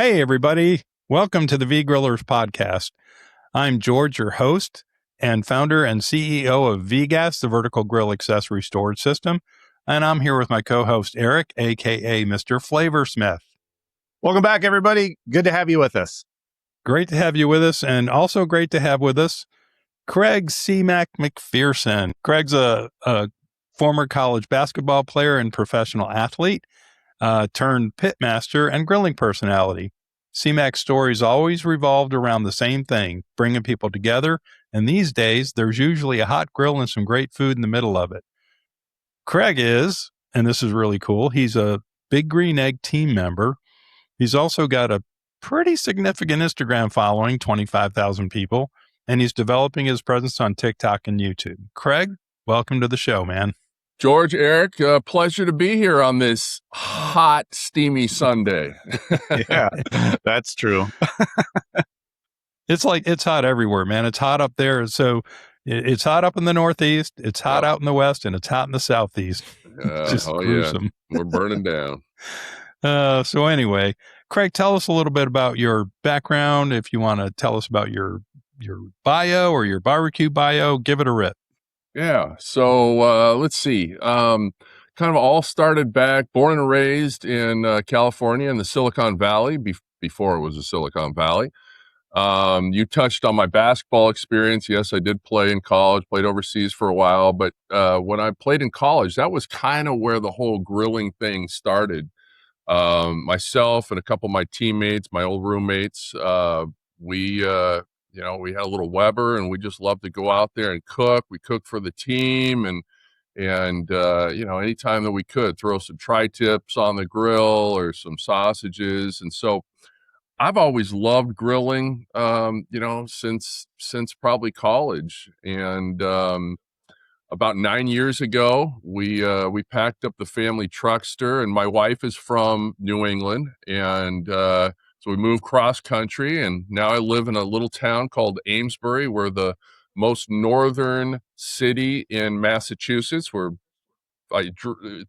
Hey, everybody. Welcome to the VGrillers Podcast. I'm George, your host and founder and CEO of VGAS, the Vertical Grill Accessory Storage System. And I'm here with my co-host, Eric, a.k.a. MrFlavorsmith. Welcome back, everybody. Good to have you with us. Great to have you with us, and also great to have with us Craig Cmac McPherson. Craig's a former college basketball player and professional athlete, turned pitmaster and grilling personality. Cmac's stories always revolved around the same thing, bringing people together, and these days, there's usually a hot grill and some great food in the middle of it. Craig is, and this is really cool, he's a Big Green Egg team member. He's also got a pretty significant Instagram following, 25,000 people, and he's developing his presence on TikTok and YouTube. Craig, welcome to the show, man. George, Eric, pleasure to be here on this hot, steamy Sunday. Yeah, that's true. It's hot everywhere, man. It's hot up there. So it's hot up in the Northeast, it's hot out in the West, and it's hot in the Southeast. Just gruesome. Yeah. We're burning down. So anyway, Craig, tell us a little bit about your background. If you want to tell us about your bio or your barbecue bio, give it a rip. Yeah. So let's see. Kind of all started back, born and raised in California in the Silicon Valley before it was a Silicon Valley. You touched on my basketball experience. Yes, I did play in college, played overseas for a while. But when I played in college, that was kind of where the whole grilling thing started. Myself and a couple of my teammates, my old roommates, we had a little Weber, and we just loved to go out there and cook. We cooked for the team, and anytime that we could, throw some tri-tips on the grill or some sausages. And so I've always loved grilling, since probably college. And about 9 years ago, we packed up the family truckster, and my wife is from New England, and so we moved cross country, and now I live in a little town called Amesbury. We're the most northern city in Massachusetts. Where I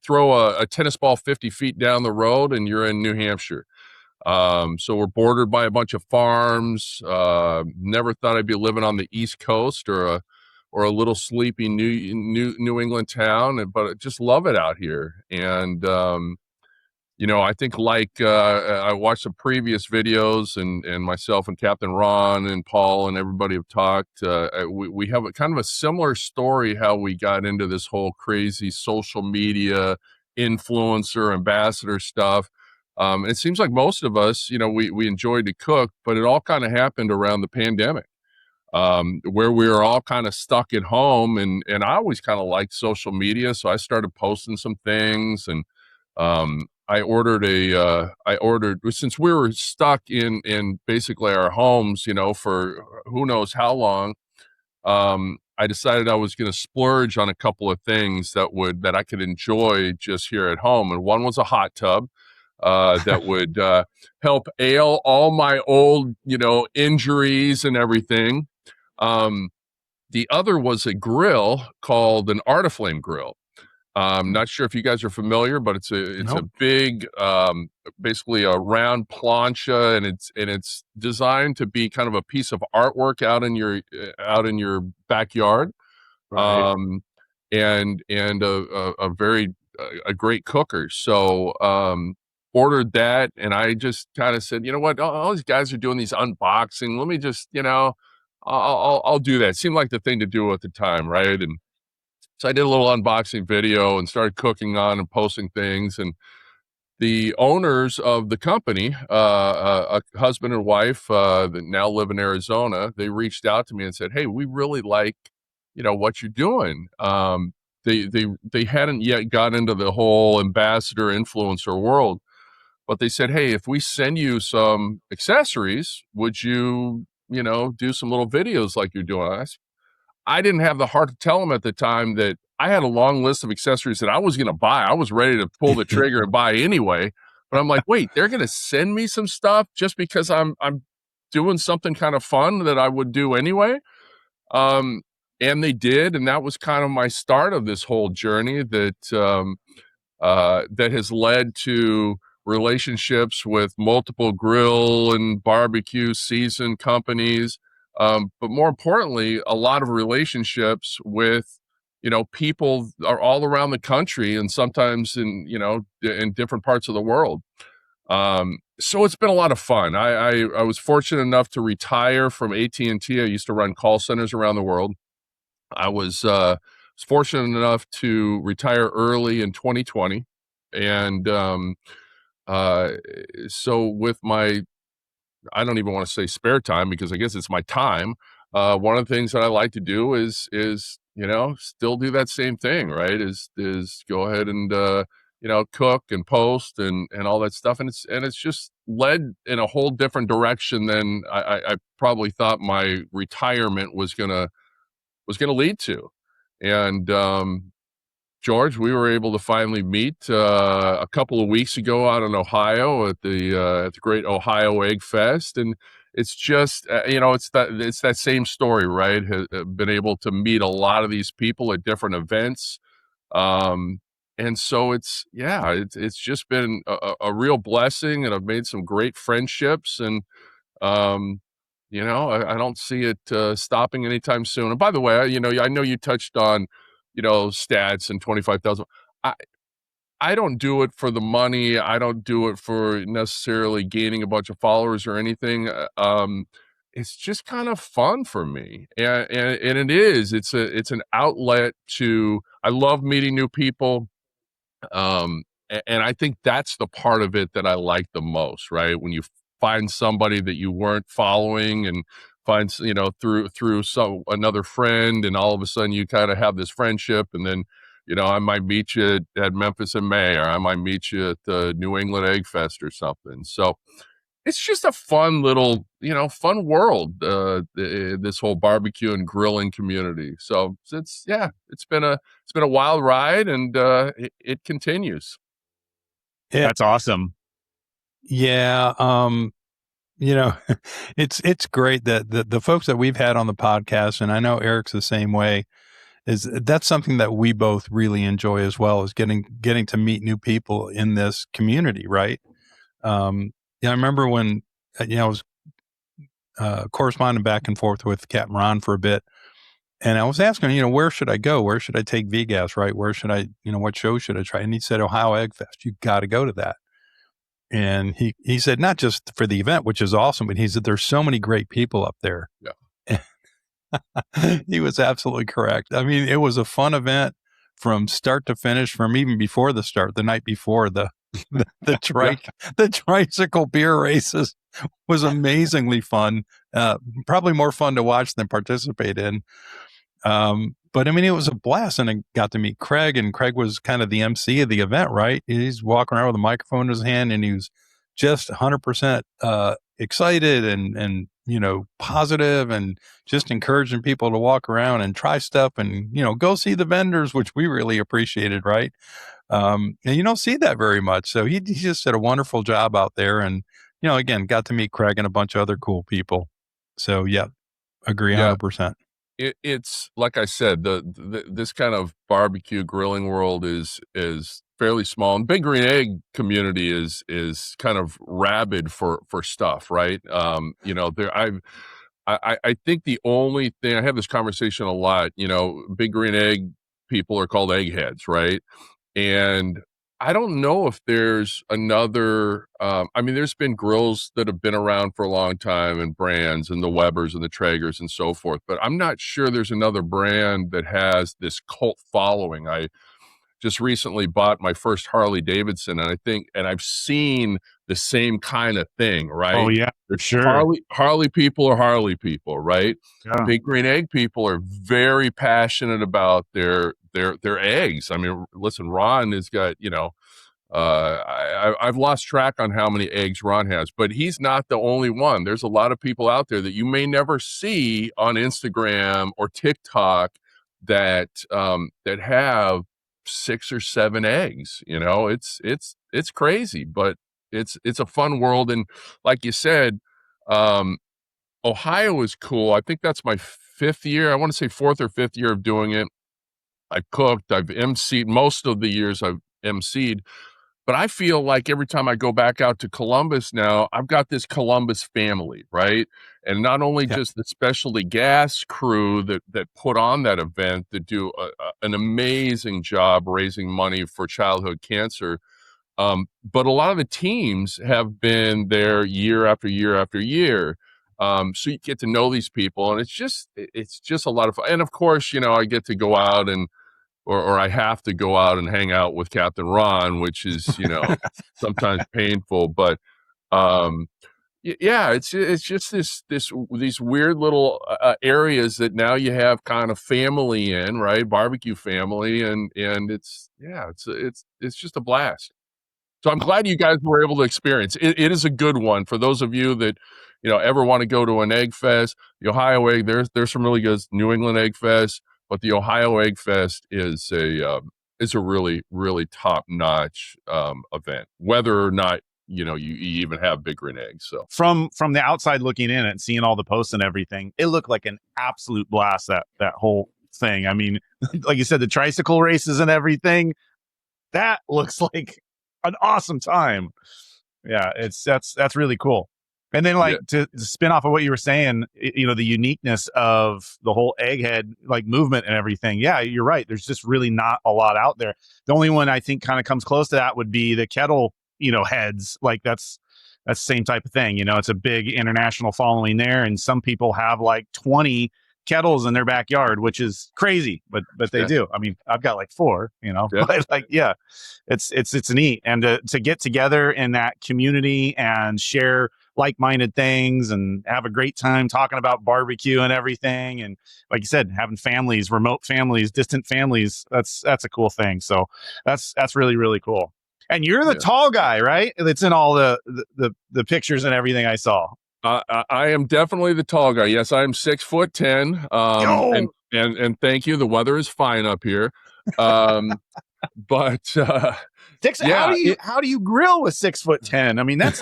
throw a tennis ball 50 feet down the road, and you're in New Hampshire. So we're bordered by a bunch of farms. Never thought I'd be living on the East Coast or a little sleepy New England town, but I just love it out here. And I think I watched some previous videos, and myself and Captain Ron and Paul and everybody have talked. We have a kind of a similar story how we got into this whole crazy social media influencer ambassador stuff. It seems like most of us, we enjoyed to cook, but it all kind of happened around the pandemic, where we were all kind of stuck at home. And I always kind of liked social media, so I started posting some things, and I ordered since we were stuck in basically our homes, for who knows how long. I decided I was going to splurge on a couple of things that I could enjoy just here at home. And one was a hot tub that would help ail all my old, injuries and everything. The other was a grill called an Artiflame grill. Not sure if you guys are familiar, but it's a big, basically a round plancha, and it's designed to be kind of a piece of artwork out in your backyard, Right. and a great cooker. So ordered that, and I just kind of said, you know what, all these guys are doing these unboxing. Let me just, I'll do that. It seemed like the thing to do at the time, right? And so I did a little unboxing video and started cooking on and posting things. And the owners of the company, a husband and wife that now live in Arizona, they reached out to me and said, "Hey, we really like, what you're doing." They hadn't yet got into the whole ambassador influencer world, but they said, "Hey, if we send you some accessories, would you, do some little videos like you're doing?" I didn't have the heart to tell them at the time that I had a long list of accessories that I was going to buy. I was ready to pull the trigger and buy anyway. But I'm like, wait, they're going to send me some stuff just because I'm doing something kind of fun that I would do anyway. And they did, and that was kind of my start of this whole journey that has led to relationships with multiple grill and barbecue season companies. But more importantly, a lot of relationships with, people are all around the country and sometimes in different parts of the world. So it's been a lot of fun. I was fortunate enough to retire from AT&T. I used to run call centers around the world. I was fortunate enough to retire early in 2020. And so with my, I don't even want to say spare time because I guess it's my time. One of the things that I like to do is still do that same thing, right? Is go ahead and cook and post and all that stuff, and it's just led in a whole different direction than I probably thought my retirement was gonna lead to. And George, we were able to finally meet a couple of weeks ago out in Ohio at the great Ohio Eggfest, and it's just it's that same story, right? Been able to meet a lot of these people at different events, and so it's just been a real blessing, and I've made some great friendships, and I don't see it stopping anytime soon. And by the way, I know you touched on stats and 25,000. I don't do it for the money. I don't do it for necessarily gaining a bunch of followers or anything. It's just kind of fun for me. And it is, it's an outlet to, I love meeting new people. And I think that's the part of it that I like the most, right? When you find somebody that you weren't following and find, through another friend, and all of a sudden you kind of have this friendship, and then, I might meet you at Memphis in May, or I might meet you at the New England Eggfest or something. So it's just a fun little, fun world, this whole barbecue and grilling community. So it's been a wild ride, and it continues. Yeah. That's awesome. Yeah. It's great that the folks that we've had on the podcast, and I know Eric's the same way, that's something that we both really enjoy as well, is getting to meet new people in this community, right? I remember when I was corresponding back and forth with Captain Ron for a bit, and I was asking him, where should I go? Where should I take VGas, right? Where should I, what show should I try? And he said, Ohio Eggfest. You got to go to that. And he said, not just for the event, which is awesome, but he said, there's so many great people up there. Yeah. He was absolutely correct. I mean, it was a fun event from start to finish, from even before the start, the night before the tricycle beer races was amazingly fun. Probably more fun to watch than participate in. But I mean, it was a blast, and I got to meet Craig, and Craig was kind of the MC of the event, right? He's walking around with a microphone in his hand, and he was just 100% excited and positive, and just encouraging people to walk around and try stuff, and go see the vendors, which we really appreciated, right? And you don't see that very much. So he just did a wonderful job out there, and again, got to meet Craig and a bunch of other cool people. So yeah, agree 100%. It's like I said, this kind of barbecue grilling world is fairly small, and Big Green Egg community is kind of rabid for stuff, right? I think the only thing, I have this conversation a lot, Big Green Egg people are called eggheads, right? And I don't know if there's another, there's been grills that have been around for a long time, and brands, and the Webers and the Traegers and so forth, but I'm not sure there's another brand that has this cult following. I just recently bought my first Harley Davidson, and I've seen the same kind of thing, right? Oh yeah, for sure. Harley people are Harley people, right? Yeah. Big Green Egg people are very passionate about their eggs. I mean, listen, Ron has got, I've lost track on how many eggs Ron has, but he's not the only one. There's a lot of people out there that you may never see on Instagram or TikTok that have 6 or 7 eggs. It's crazy, but it's a fun world. And like you said, Ohio is cool. I think that's my 5th year. I want to say 4th or 5th year of doing it. I've cooked, I've emceed most of the years I've emceed. But I feel like every time I go back out to Columbus now, I've got this Columbus family, right? And not only just the specialty gas crew that put on that event, that do an amazing job raising money for childhood cancer, but a lot of the teams have been there year after year after year. So you get to know these people, and it's just a lot of fun. And of course, I get to go out or I have to go out and hang out with Captain Ron, which is, sometimes painful, but, yeah, it's just these weird little areas that now you have kind of family in, right? Barbecue family. And it's just a blast. So I'm glad you guys were able to experience it. It is a good one for those of you that, ever want to go to an egg fest. The Ohio Egg, there's some really good New England Egg Fest, but the Ohio Eggfest is a really, really top-notch event, whether or not you even have big green eggs. So from the outside looking in and seeing all the posts and everything, it looked like an absolute blast, that whole thing. I mean, like you said, the tricycle races and everything, that looks like an awesome time. Yeah, that's really cool. And then to spin off of what you were saying, the uniqueness of the whole Egghead movement and everything. Yeah, you're right. There's just really not a lot out there. The only one I think kind of comes close to that would be the kettle, heads. That's the same type of thing. It's a big international following there, and some people have 20 kettles in their backyard, which is crazy, but they do. I mean, I've got 4, but it's neat. And to get together in that community and share like-minded things and have a great time talking about barbecue and everything. And like you said, having families, remote families, distant families, that's a cool thing. So that's really, really cool. And you're the tall guy, right? That's in all the pictures and everything I saw. I am definitely the tall guy. Yes, I am 6'10". And thank you. The weather is fine up here. But how do you grill with 6'10"? I mean, that's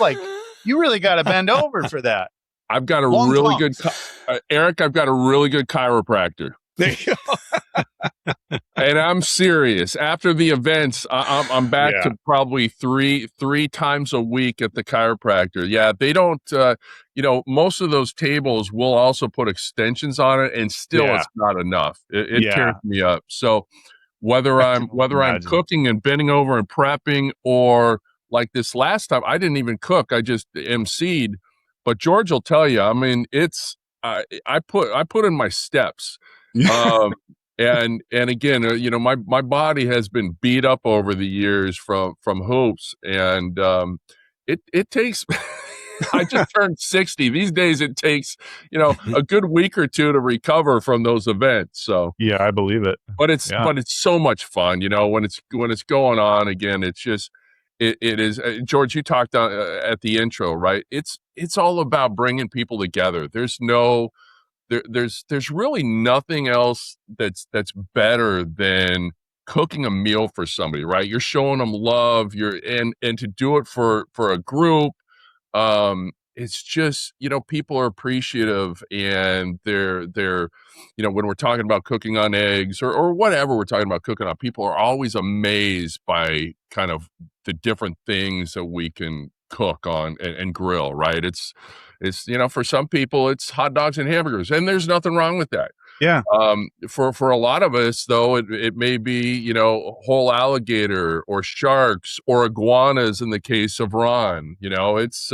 you really got to bend over for that. I've got a really good Eric. I've got a really good chiropractor. There you go. And I'm serious. After the events, I'm back to probably three times a week at the chiropractor. Yeah, they don't. Most of those tables will also put extensions on it, and still it's not enough. It tears me up. So whether I'm cooking and bending over and prepping, or like this last time, I didn't even cook. I just emceed. But George will tell you. I mean, it's I put in my steps. And again, my body has been beat up over the years from hoops, and it takes. I just turned 60. These days, it takes a good week or two to recover from those events. So yeah, I believe it. But it's so much fun. When it's going on again. It's just it is. George, you talked at the intro, right? It's all about bringing people together. There's really nothing else that's better than cooking a meal for somebody, right? You're showing them love. And to do it for a group. It's just, people are appreciative, and they're, when we're talking about cooking on eggs or whatever we're talking about cooking on, people are always amazed by kind of the different things that we can cook on and grill, right? It's, for some people it's hot dogs and hamburgers, and there's nothing wrong with that. Yeah. For a lot of us though, it may be, whole alligator or sharks or iguanas in the case of Ron. It's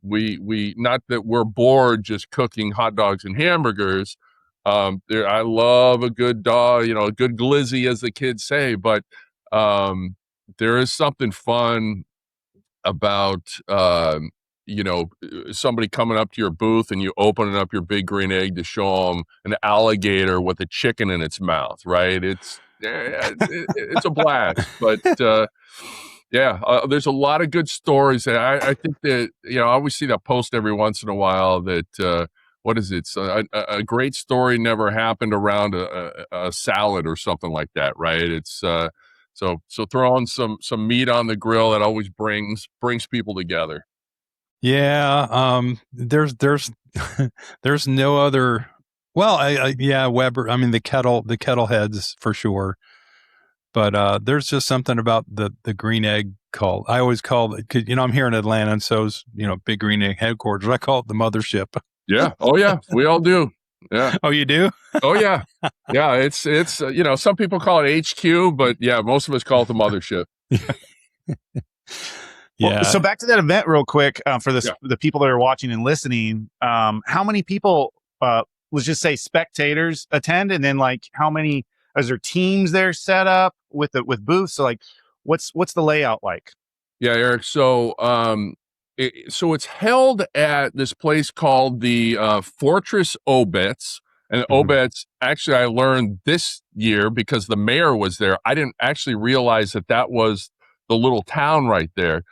we not that we're bored just cooking hot dogs and hamburgers. I love a good dog, a good glizzy, as the kids say, but there is something fun about somebody coming up to your booth and you opening up your big green egg to show them an alligator with a chicken in its mouth, right? It's a blast. But there's a lot of good stories. I think that I always see that post every once in a while that what is it? A great story never happened around a salad or something like that, right? It's so throwing some meat on the grill, that always brings people together. Yeah, there's there's no other. Well, Weber. I mean, the kettle heads for sure. But there's just something about the green egg call. I always call it, 'cause, I'm here in Atlanta, and so's, Big Green Egg headquarters. I call it the mothership. Yeah. Oh yeah. We all do. Yeah. Oh, you do? Oh yeah. Yeah. It's some people call it HQ, but yeah, most of us call it the mothership. Yeah. Well, so back to that event real quick for Yeah. the people that are watching and listening. How many people, let's just say spectators, attend, and then like how many? Is there teams there set up with booths? So like, what's the layout like? Yeah, Eric. So it's held at this place called the Fortress Obetz. And Obetz, actually, I learned this year because the mayor was there. I didn't actually realize that was the little town right there.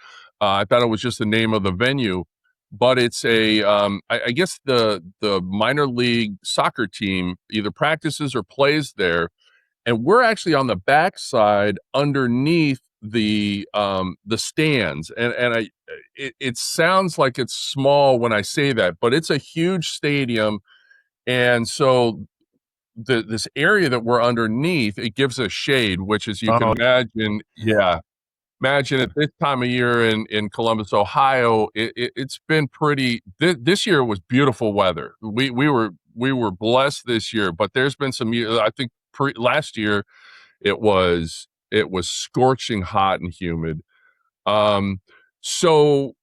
I thought it was just the name of the venue, but it's I guess the minor league soccer team either practices or plays there, and we're actually on the backside underneath the stands, and it sounds like it's small when I say that, but it's a huge stadium, and so this area that we're underneath, it gives us shade, which, as you can imagine, imagine at this time of year in Columbus, Ohio, it's been pretty. This year was beautiful weather. We were blessed this year, but there's been some. I think last year it was scorching hot and humid. So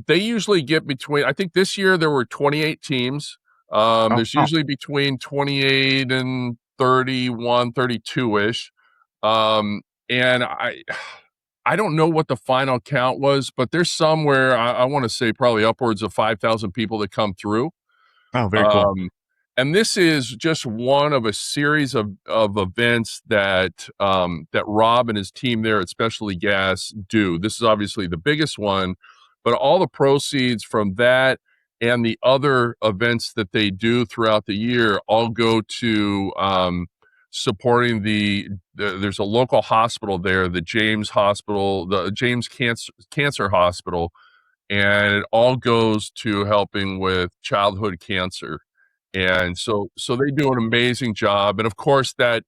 they usually get between. I think this year there were 28 teams. There's usually between 28 and 31, 32-ish. And I don't know what the final count was, but there's somewhere, I want to say probably upwards of 5,000 people that come through. Oh, very cool. And this is just one of a series of events that Rob and his team there at Specialty Gas do. This is obviously the biggest one, but all the proceeds from that and the other events that they do throughout the year all go to supporting there's a local hospital there, the James Hospital, the James Cancer Hospital, and it all goes to helping with childhood cancer. And so they do an amazing job. And of course that,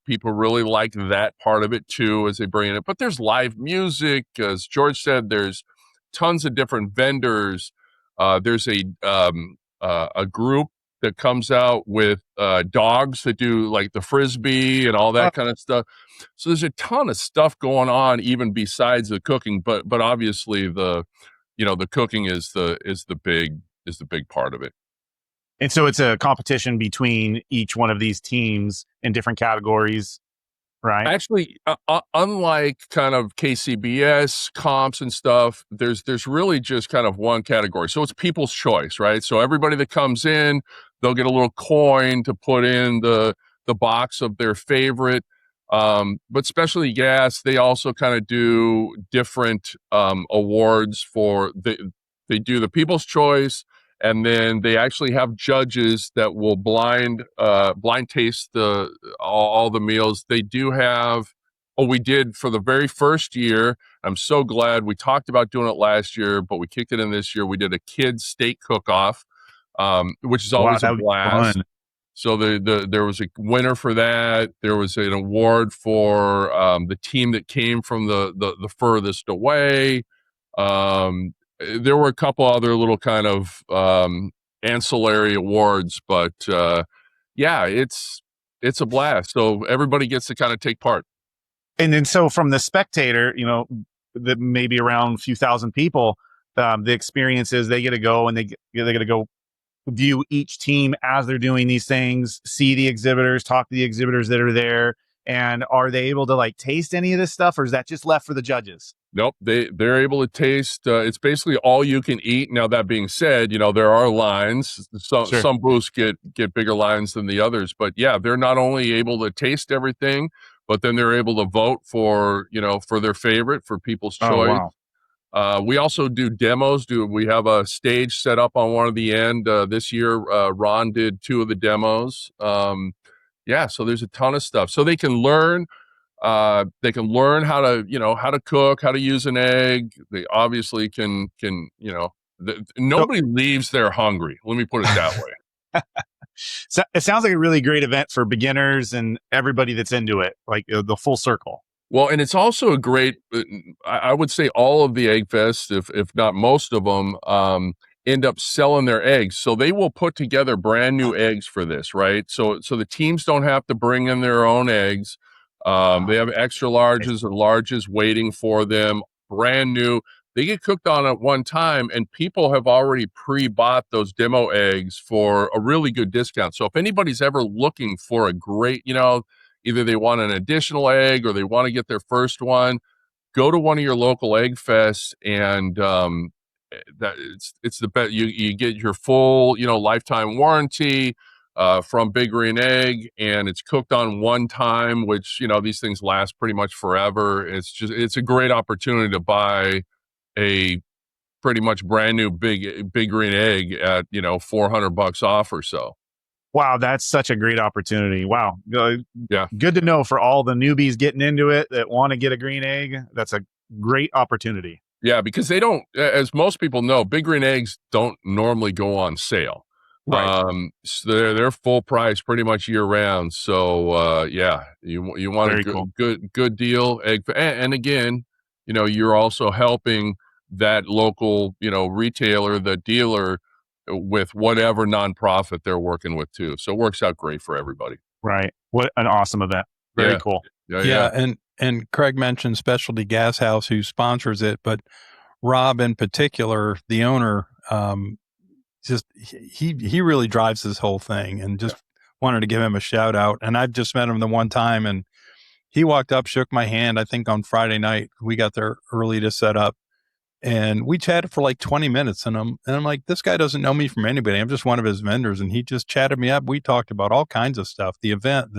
people really like that part of it too, as they bring it. But there's live music, as George said, there's tons of different vendors. There's a group that comes out with dogs that do like the Frisbee and all that kind of stuff. So there's a ton of stuff going on even besides the cooking, but obviously the cooking is the big part of it. And so it's a competition between each one of these teams in different categories, right? Actually, unlike kind of KCBS comps and stuff, there's really just kind of one category. So it's people's choice, right? So everybody that comes in, they'll get a little coin to put in the box of their favorite. But Specialty Gas, they also kind of do different awards for they do the people's choice. And then they actually have judges that will blind taste all the meals. They do have, we did for the very first year. I'm so glad we talked about doing it last year, but we kicked it in this year. We did a kids steak cook-off, which is always a blast. Fun. So there was a winner for that. There was an award for the team that came from the furthest away. There were a couple other little kind of ancillary awards, but yeah, it's a blast. So everybody gets to kind of take part. And then so from the spectator, that maybe around a few thousand people, the experience is they get to go and they get to go view each team as they're doing these things, see the exhibitors, talk to the exhibitors that are there. And are they able to like taste any of this stuff, or is that just left for the judges? Nope, they're able to taste. It's basically all you can eat. Now that being said, there are lines. Some booths get bigger lines than the others, but yeah, they're not only able to taste everything, but then they're able to vote for for their favorite, for people's choice. Wow. We also do demos. We have a stage set up on one of the end this year? Ron did 2 of the demos. Yeah, so there's a ton of stuff. So they can learn. They can learn how to cook, how to use an egg. They obviously can nobody leaves there hungry. Let me put it that way. So it sounds like a really great event for beginners and everybody that's into it, like the full circle. Well, and it's also a great, I would say all of the Eggfests, if not most of them, end up selling their eggs. So they will put together brand new eggs for this, right? So the teams don't have to bring in their own eggs. They have extra larges or larges waiting for them, brand new. They get cooked on at one time, and people have already pre-bought those demo eggs for a really good discount. So if anybody's ever looking for a great, either they want an additional egg or they want to get their first one, go to one of your local egg fests, and that it's the best. You get your full lifetime warranty from Big Green Egg, and it's cooked on one time, which these things last pretty much forever. It's a great opportunity to buy a pretty much brand new big green egg at $400 off or so. Wow, that's such a great opportunity. Wow. Yeah. Good to know for all the newbies getting into it that want to get a green egg. That's a great opportunity. Yeah, because they don't, as most people know, Big Green Eggs don't normally go on sale. Right. So they're full price pretty much year round. So yeah, you want Very a cool. good deal. And again, you're also helping that local, retailer, the dealer, with whatever nonprofit they're working with too. So it works out great for everybody. Right. What an awesome event. Very cool. Yeah. And Craig mentioned Specialty Gas House, who sponsors it, but Rob in particular, the owner, just he really drives this whole thing, and just wanted to give him a shout out. And I've just met him the one time, and he walked up, shook my hand, I think on Friday night. We got there early to set up, and we chatted for like 20 minutes. And I'm like, this guy doesn't know me from anybody. I'm just one of his vendors. And he just chatted me up. We talked about all kinds of stuff, the event,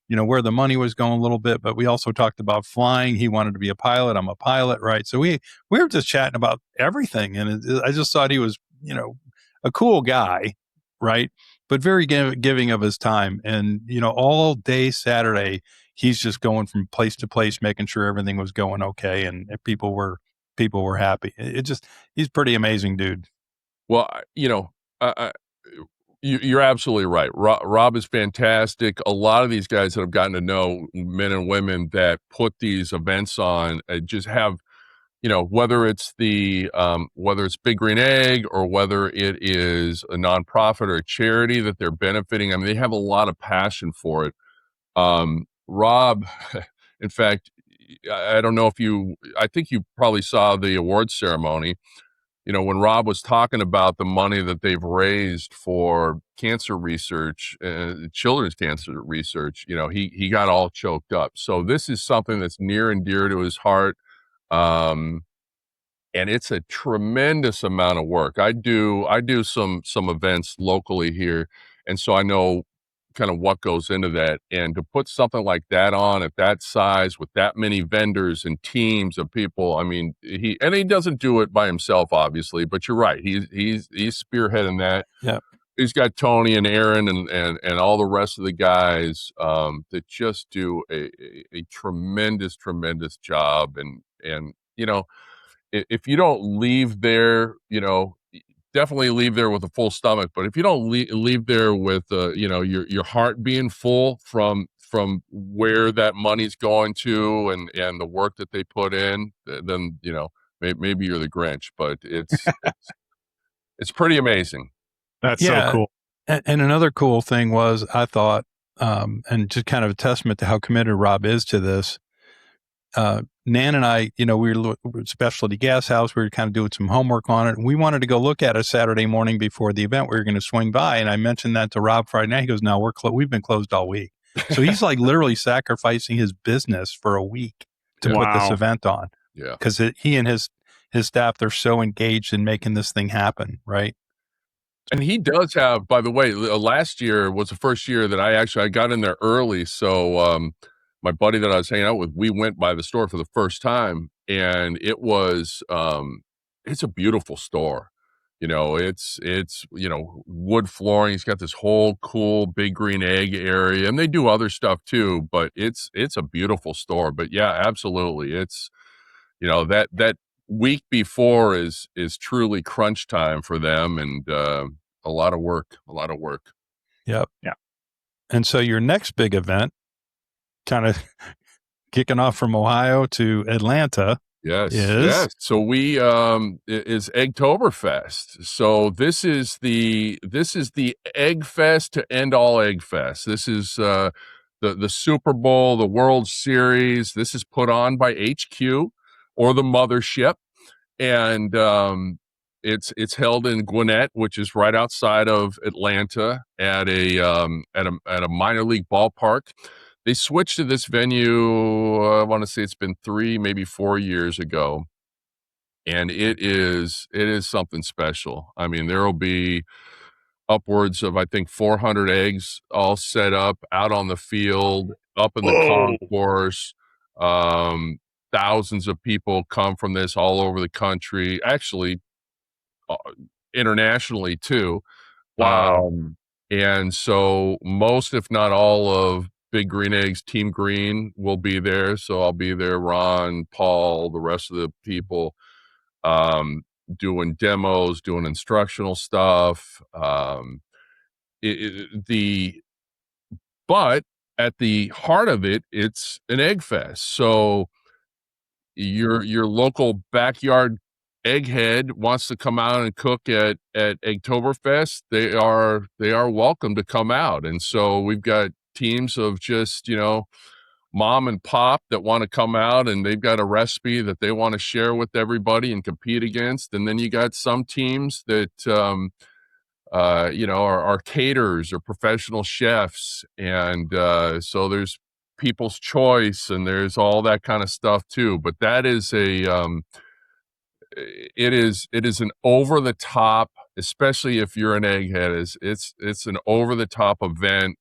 where the money was going a little bit, but we also talked about flying. He wanted to be a pilot. I'm a pilot. Right. So we were just chatting about everything. And I just thought he was, a cool guy. Right. But very giving of his time. And, all day Saturday, he's just going from place to place, making sure everything was going okay. And people were happy. He's pretty amazing dude. Well, you're absolutely right. Rob is fantastic. A lot of these guys that I've gotten to know, men and women that put these events on, just have, whether it's whether it's Big Green Egg or whether it is a nonprofit or a charity that they're benefiting. I mean, they have a lot of passion for it. Rob, in fact, I don't know I think you probably saw the awards ceremony. When Rob was talking about the money that they've raised for cancer research, children's cancer research, he got all choked up. So this is something that's near and dear to his heart. And it's a tremendous amount of work. I do some events locally here, and so I know kind of what goes into that. And to put something like that on at that size with that many vendors and teams of people, I mean, he doesn't do it by himself, obviously, but you're right. He's spearheading that. Yeah. He's got Tony and Aaron and all the rest of the guys that just do a tremendous job. And if you don't leave there, definitely leave there with a full stomach. But if you don't leave there with, your heart being full from where that money's going to and the work that they put in, then, maybe you're the Grinch, but it's pretty amazan. That's so cool. And another cool thing was, I thought, and just kind of a testament to how committed Rob is to this, Nan and I, we were Specialty Gas House. We were kind of doing some homework on it. And we wanted to go look at it Saturday morning before the event. We were going to swing by. And I mentioned that to Rob Friday night. He goes, no, we've been closed all week. So he's like literally sacrificing his business for a week to put this event on. Yeah. Because he and his staff, they're so engaged in making this thing happen. Right. And he does have, by the way, last year was the first year that I got in there early. So, my buddy that I was hanging out with, we went by the store for the first time, and it was, it's a beautiful store. It's wood flooring. He's got this whole cool Big Green Egg area, and they do other stuff too, but it's a beautiful store. But yeah, absolutely. It's, that week before is truly crunch time for them, and a lot of work. Yep. Yeah. And so your next big event, kind of kicking off from Ohio to Atlanta, Yes, is yes. So we is Eggtoberfest. So this is the Eggfest to end all Eggfest. This is the Super Bowl, the World Series. This is put on by HQ or the mothership, and it's held in Gwinnett, which is right outside of Atlanta, at a minor league ballpark. They switched to this venue, I want to say it's been 3, maybe 4 years ago, and it is something special. I mean, there will be upwards of, I think, 400 eggs all set up out on the field, up in the Whoa. concourse. Thousands of people come from this all over the country, actually, internationally too. Wow. And so most, if not all, of Big Green Eggs Team Green will be there. So I'll be there, Ron, Paul, the rest of the people, doing demos, doing instructional stuff. But at the heart of it, it's an egg fest. So your local backyard Egghead wants to come out and cook at Eggtoberfest, they are welcome to come out. And so we've got teams of just, mom and pop that want to come out, and they've got a recipe that they want to share with everybody and compete against. And then you got some teams that are caterers or professional chefs, and so there's People's Choice, and there's all that kind of stuff too. But that is it is an over the top, especially if you're an Egghead. It's an over the top event.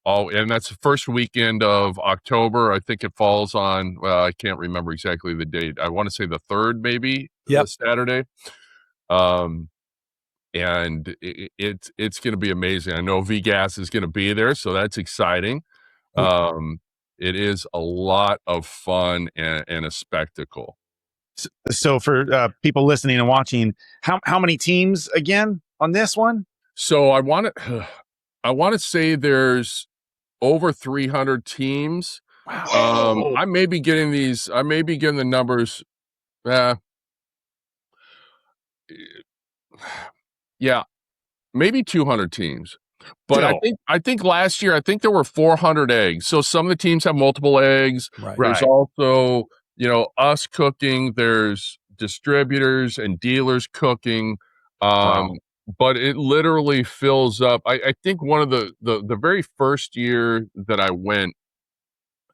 And that's the first weekend of October. I think it falls on, well, I can't remember exactly the date. I want to say the 3rd, maybe. Yep. The Saturday. And it's going to be amazing. I know VGas is going to be there, so that's exciting. It is a lot of fun and a spectacle. So for people listening and watching, how many teams again on this one? So I want to say there's over 300 teams. Wow. I may be getting the numbers. Yeah, maybe 200 teams. But Still. I think last year, I think there were 400 eggs. So some of the teams have multiple eggs. Right. There's also, us cooking. There's distributors and dealers cooking. Wow. But it literally fills up. I think one of the very first year that I went,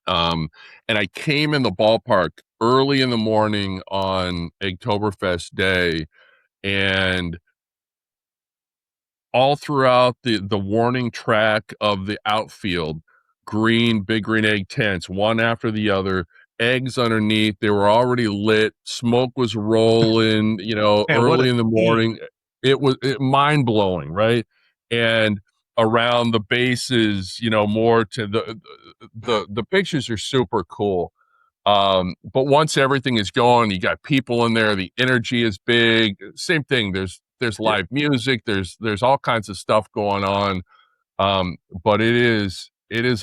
and I came in the ballpark early in the morning on Eggtoberfest day, and all throughout the warning track of the outfield, big green egg tents, one after the other, eggs underneath. They were already lit. Smoke was rolling, early in the morning. It was mind blowing, right? And around the bases, more to the pictures are super cool. But once everything is going, you got people in there, the energy is big. Same thing. There's live music, there's all kinds of stuff going on. But it is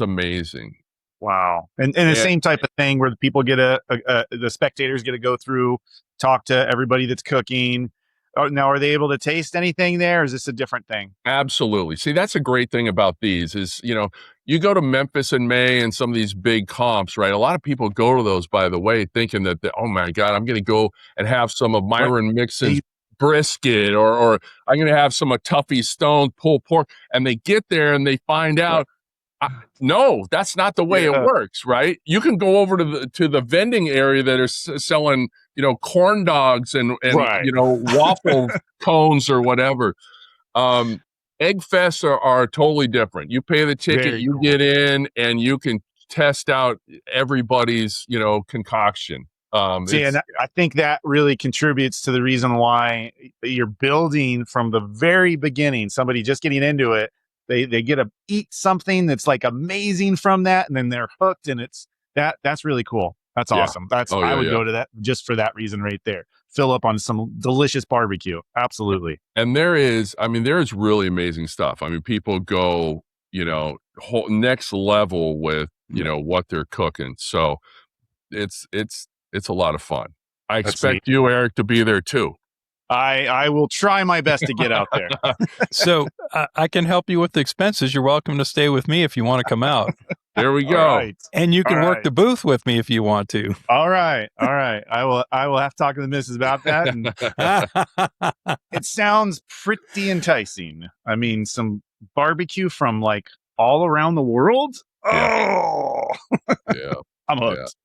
amazing. Wow. And the same type of thing where the people get the spectators get to go through, talk to everybody that's cooking. Now, are they able to taste anything there? Or is this a different thing? Absolutely. See, that's a great thing about these is, you go to Memphis in May and some of these big comps, right? A lot of people go to those, by the way, thinking that, oh my God, I'm going to go and have some of Myron Mixon's brisket, or I'm going to have some of Tuffy's Stone pulled pork. And they get there and they find out, no, that's not the way it works, right? You can go over to the vending area that are selling, corn dogs and waffle cones or whatever. Eggfests are totally different. You pay the ticket, you get in, and you can test out everybody's, concoction. And I think that really contributes to the reason why you're building from the very beginning. Somebody just getting into it, they get to eat something that's like amazing from that, and then they're hooked, and that's really cool. That's Yeah. awesome. Oh, I yeah, would yeah. go to that just for that reason right there. Fill up on some delicious barbecue. Absolutely. And there is really amazing stuff. I mean, people go, whole next level with, what they're cooking. So it's a lot of fun. I That's neat. expect you, Eric, to be there too. I will try my best to get out there. So I can help you with the expenses. You're welcome to stay with me if you want to come out. There we All go. right. And you can All work right. the booth with me if you want to. All right. I will have to talk to the missus about that. And it sounds pretty enticing. I mean, some barbecue from like all around the world. Yeah. Oh, Yeah. I'm hooked.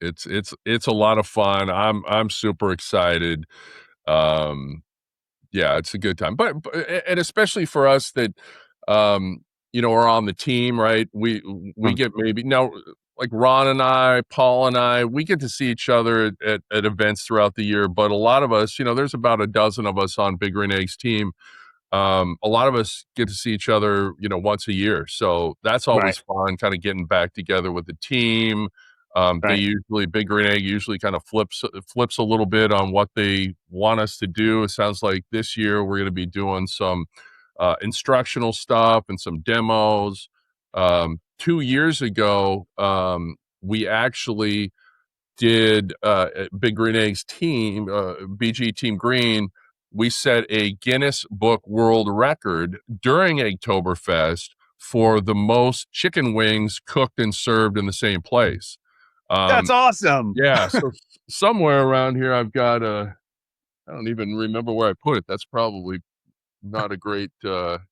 It's a lot of fun. I'm super excited. Yeah, it's a good time. But and especially for us that are on the team, right? We get maybe now like Ron and I, Paul and I, we get to see each other at events throughout the year, but a lot of us, there's about a dozen of us on Big Green Eggs team. A lot of us get to see each other, once a year. So that's always fun, kind of getting back together with the team. Big Green Egg usually kind of flips a little bit on what they want us to do. It sounds like this year we're going to be doing some instructional stuff and some demos. 2 years ago, we actually did Big Green Eggs team, BG Team Green. We set a Guinness Book World Record during Eggtoberfest for the most chicken wings cooked and served in the same place. That's awesome. Yeah. So somewhere around here, I've got I don't even remember where I put it. That's probably not a great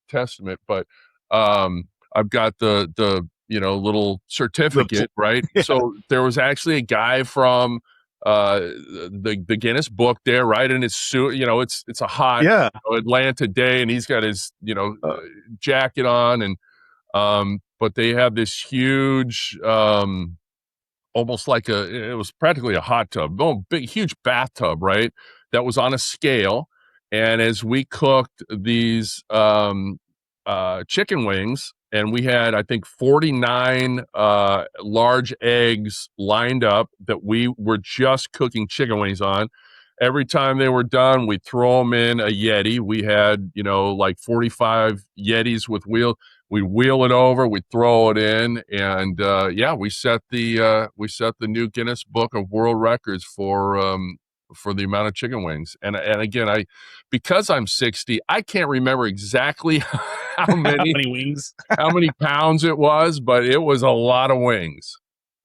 testament, but I've got the little certificate, right? Yeah. So there was actually a guy from the Guinness Book there, right? In his suit, it's a hot Atlanta day, and he's got his jacket on, and but they have this huge almost like it was practically a hot tub, big, huge bathtub, right? That was on a scale. And as we cooked these chicken wings, and we had, I think, 49 large eggs lined up that we were just cooking chicken wings on. Every time they were done, we'd throw them in a Yeti. We had, like 45 Yetis with wheel. We'd wheel it over, we'd throw it in, and we set the new Guinness Book of World Records for the amount of chicken wings. And again, because I'm 60, I can't remember exactly how many wings, how many pounds it was, but it was a lot of wings.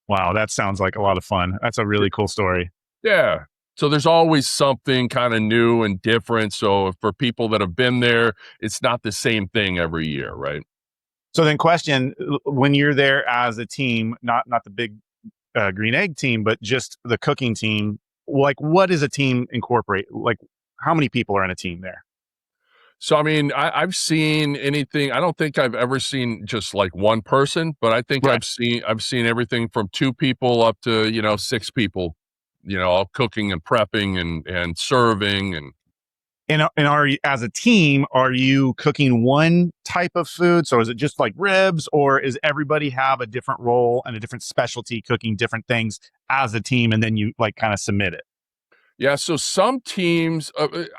Wow, that sounds like a lot of fun. That's a really cool story. Yeah. So there's always something kind of new and different. So for people that have been there, it's not the same thing every year, right? So then question, when you're there as a team, not the Big Green Egg team, but just the cooking team, like what does a team incorporate? Like how many people are in a team there? So, I mean, I've seen anything. I don't think I've ever seen just like one person, but I think I've seen everything from 2 people up to, 6 people, all cooking and prepping and serving And are you, as a team, are you cooking one type of food? So is it just like ribs, or is everybody have a different role and a different specialty cooking different things as a team, and then you like kind of submit it? Yeah, so some teams,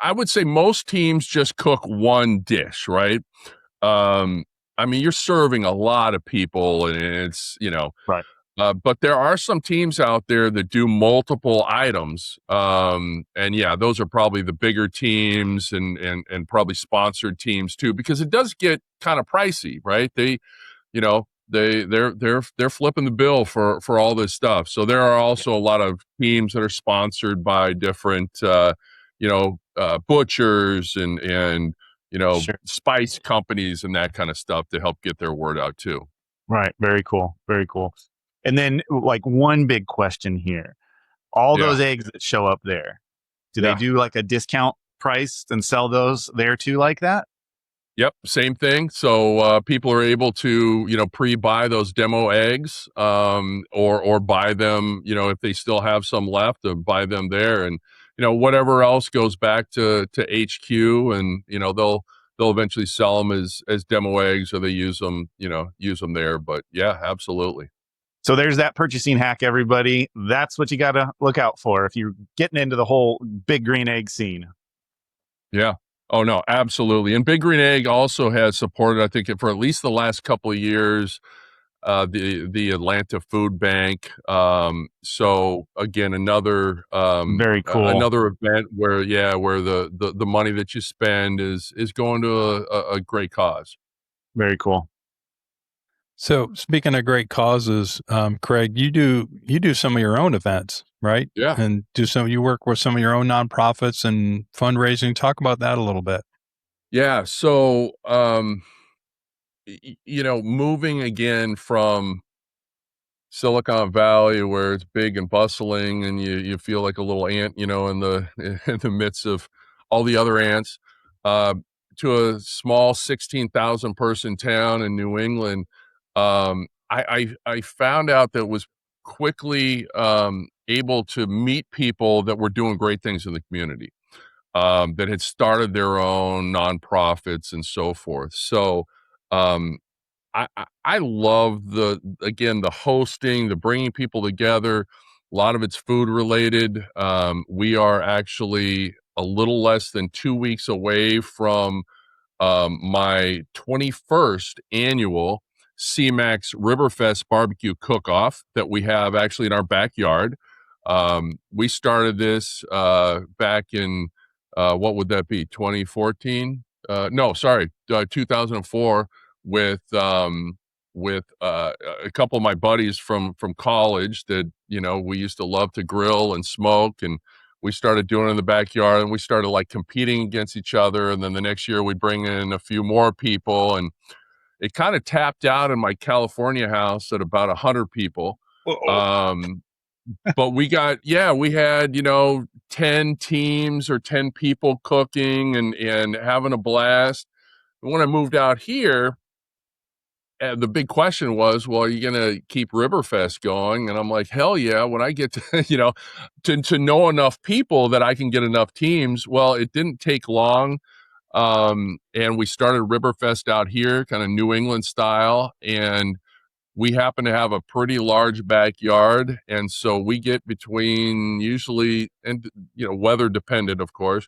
I would say most teams just cook one dish, right? I mean, you're serving a lot of people, and it's Right. But there are some teams out there that do multiple items. And yeah, those are probably the bigger teams and probably sponsored teams too, because it does get kind of pricey, right? They're flipping the bill for all this stuff. So there are also a lot of teams that are sponsored by different, butchers and spice companies and that kind of stuff to help get their word out too. Right. Very cool. Very cool. And then like one big question here, all those eggs that show up there, do they do like a discount price and sell those there too like that? Yep, same thing. So people are able to, pre-buy those demo eggs, or buy them, if they still have some left, to buy them there, and whatever else goes back to HQ, and they'll eventually sell them as demo eggs, or they use them there. But yeah, absolutely. So there's that purchasing hack, everybody. That's what you got to look out for if you're getting into the whole big green egg scene. Yeah. Oh no, absolutely. And Big Green Egg also has supported, I think, for at least the last couple of years, the Atlanta Food Bank. So again, another Very cool. another event where the money that you spend is going to a great cause. Very cool. So speaking of great causes, Craig, you do some of your own events, right? Yeah. And you work with some of your own nonprofits and fundraising. Talk about that a little bit. Yeah. So moving again from Silicon Valley, where it's big and bustling, and you feel like a little ant, in the midst of all the other ants, uh, to a small 16,000 person town in New England. I found out that was quickly able to meet people that were doing great things in the community, that had started their own nonprofits and so forth. So I love the hosting, the bringing people together. A lot of it's food related. We are actually a little less than 2 weeks away from my 21st annual Cmac's Riverfest barbecue cook-off that we have actually in our backyard. We started this back in what would that be? 2014? No, sorry, 2004 with a couple of my buddies from college that we used to love to grill and smoke, and we started doing it in the backyard, and we started like competing against each other. And then the next year we'd bring in a few more people, and it kind of tapped out in my California house at about 100 people. But we had 10 teams or 10 people cooking and having a blast. And when I moved out here, the big question was, well, are you going to keep Riverfest going? And I'm like, hell yeah. When I get to, to know enough people that I can get enough teams. Well, it didn't take long. And we started Riverfest out here, kind of New England style. And we happen to have a pretty large backyard. And so we get between usually, and, weather dependent, of course,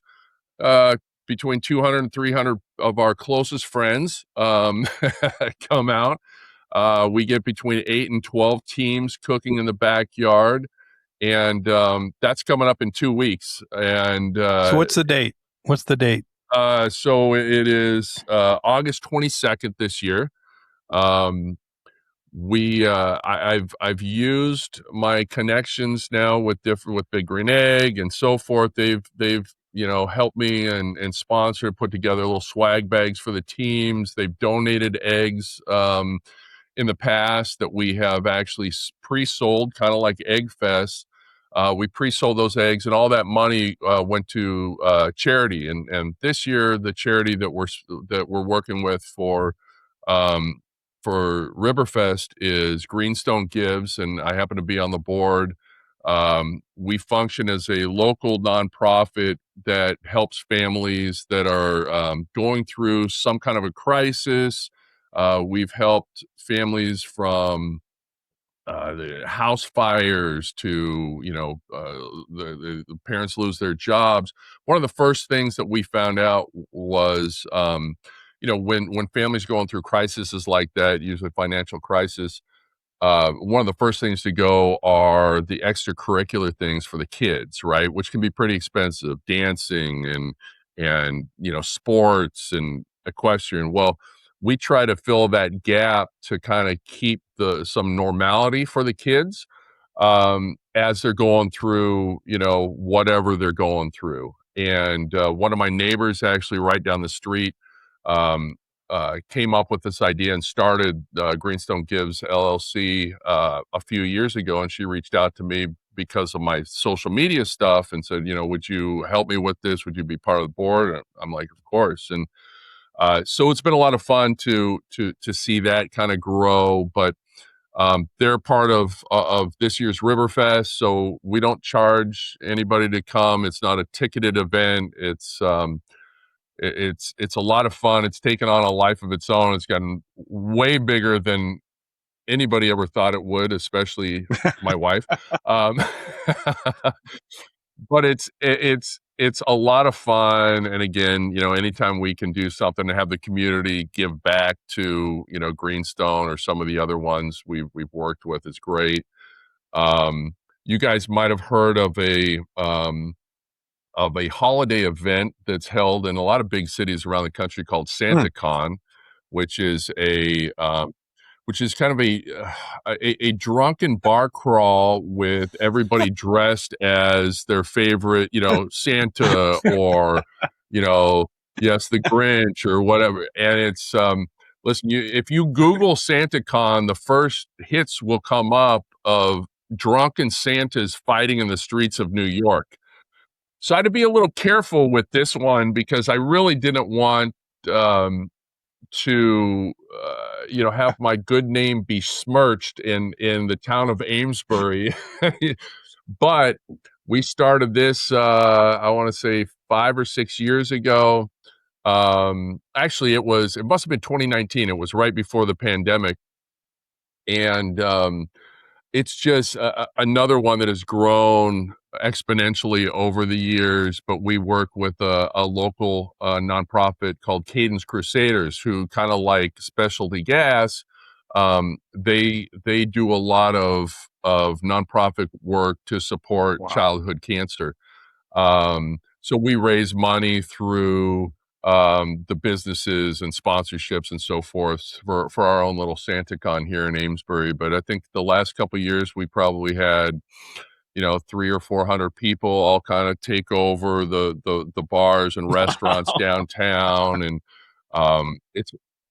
between 200 and 300 of our closest friends come out. We get between 8 and 12 teams cooking in the backyard, and that's coming up in 2 weeks. And so what's the date? So it is August 22nd this year. I've used my connections now with Big Green Egg and so forth. They've helped me and sponsor, put together little swag bags for the teams. They've donated eggs in the past that we have actually pre-sold, kind of like Eggfests. We pre-sold those eggs, and all that money went to charity. And this year, the charity that we're working with for Riverfest is Greenstone Gives, and I happen to be on the board. We function as a local nonprofit that helps families that are going through some kind of a crisis. We've helped families from the house fires to, the parents lose their jobs. One of the first things that we found out was, when families going through crises like that, usually financial crisis, one of the first things to go are the extracurricular things for the kids, right? Which can be pretty expensive, dancing and sports and equestrian. Well, we try to fill that gap to kind of keep some normality for the kids as they're going through, whatever they're going through. And one of my neighbors actually right down the street came up with this idea and started Greenstone Gives LLC a few years ago. And she reached out to me because of my social media stuff and said, would you help me with this? Would you be part of the board? And I'm like, of course. And so it's been a lot of fun to see that kind of grow. But they're part of this year's Riverfest, so we don't charge anybody to come. It's not a ticketed event. It's a lot of fun. It's taken on a life of its own. It's gotten way bigger than anybody ever thought it would, especially my wife. Um, but it's a lot of fun. And again, anytime we can do something to have the community give back to, Greenstone or some of the other ones we've worked with is great. You guys might have heard of a holiday event that's held in a lot of big cities around the country called SantaCon, which is kind of a drunken bar crawl with everybody dressed as their favorite, Santa or, yes, the Grinch or whatever. And it's, listen, if you Google SantaCon, the first hits will come up of drunken Santas fighting in the streets of New York. So I had to be a little careful with this one because I really didn't want to have my good name besmirched in the town of Amesbury. But we started this I want to say 5 or 6 years ago. Actually it must have been 2019. It was right before the pandemic. And it's just another one that has grown exponentially over the years, but we work with a local nonprofit called Cadence Crusaders, who kind of like Specialty Gas. They do a lot of nonprofit work to support childhood cancer. So we raise money through the businesses and sponsorships and so forth for our own little SantaCon here in Amesbury. But I think the last couple of years we probably had 300 or 400 people all kind of take over the bars and restaurants downtown, and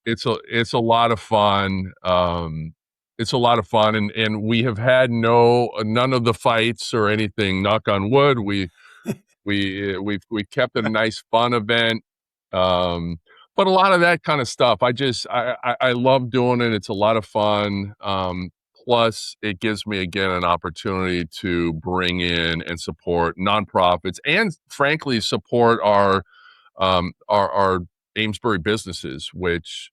it's a lot of fun. It's a lot of fun, and we have had none of the fights or anything. Knock on wood. We've kept it a nice fun event. But a lot of that kind of stuff, I love doing it. It's a lot of fun. Plus it gives me again an opportunity to bring in and support nonprofits and frankly support our Amesbury businesses, which,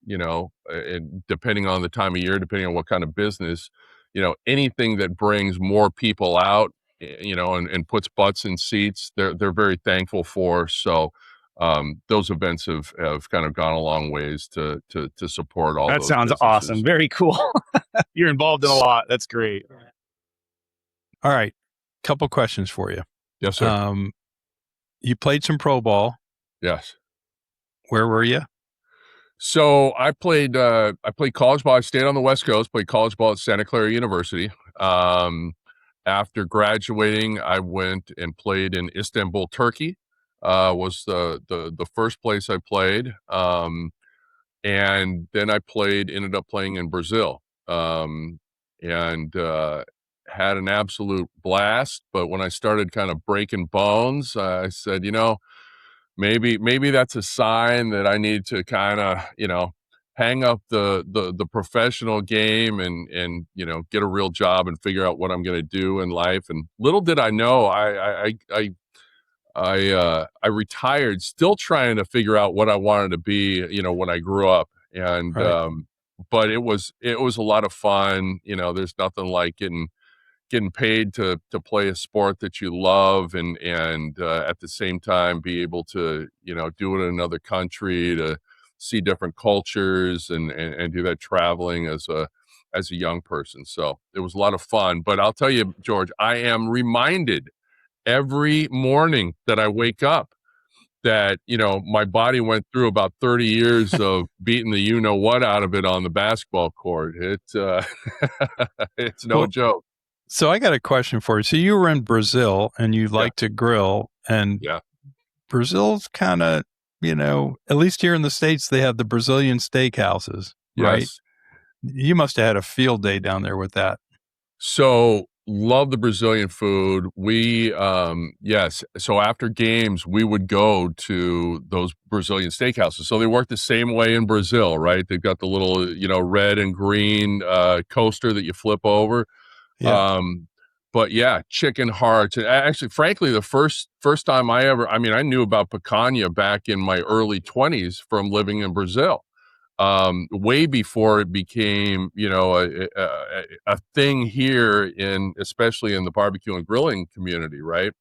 depending on the time of year, depending on what kind of business, anything that brings more people out, and puts butts in seats, they're very thankful for. So, those events have kind of gone a long ways to support all that those sounds businesses. awesome. Very cool. You're involved in a lot. That's great. All right. Couple questions for you. Yes, sir. You played some pro ball. Yes. Where were you? So I played college ball. I stayed on the West Coast, played college ball at Santa Clara University. After graduating, I went and played in Istanbul, Turkey. Was the first place I played. And then I ended up playing in Brazil. And had an absolute blast. But when I started kind of breaking bones, I said, maybe that's a sign that I need to kind of, hang up the professional game and get a real job and figure out what I'm going to do in life. And little did I know, I retired still trying to figure out what I wanted to be, when I grew up. And Right. but it was a lot of fun. There's nothing like getting paid to play a sport that you love and at the same time be able to, do it in another country, to see different cultures and do that traveling as a young person. So it was a lot of fun. But I'll tell you, George, I am reminded every morning that I wake up that, my body went through about 30 years of beating the you-know-what out of it on the basketball court. It's no joke. So I got a question for you. So you were in Brazil and you like to grill, and Brazil's kind of, at least here in the States, they have the Brazilian steakhouses, right? Yes. You must have had a field day down there with that. So love the Brazilian food. We, yes. So after games, we would go to those Brazilian steakhouses. So they work the same way in Brazil, right? They've got the little, red and green coaster that you flip over. Yeah. But yeah, chicken hearts. And actually, frankly, the first time I knew about picanha back in my early 20s from living in Brazil. way before it became, a thing here especially in the barbecue and grilling community, right?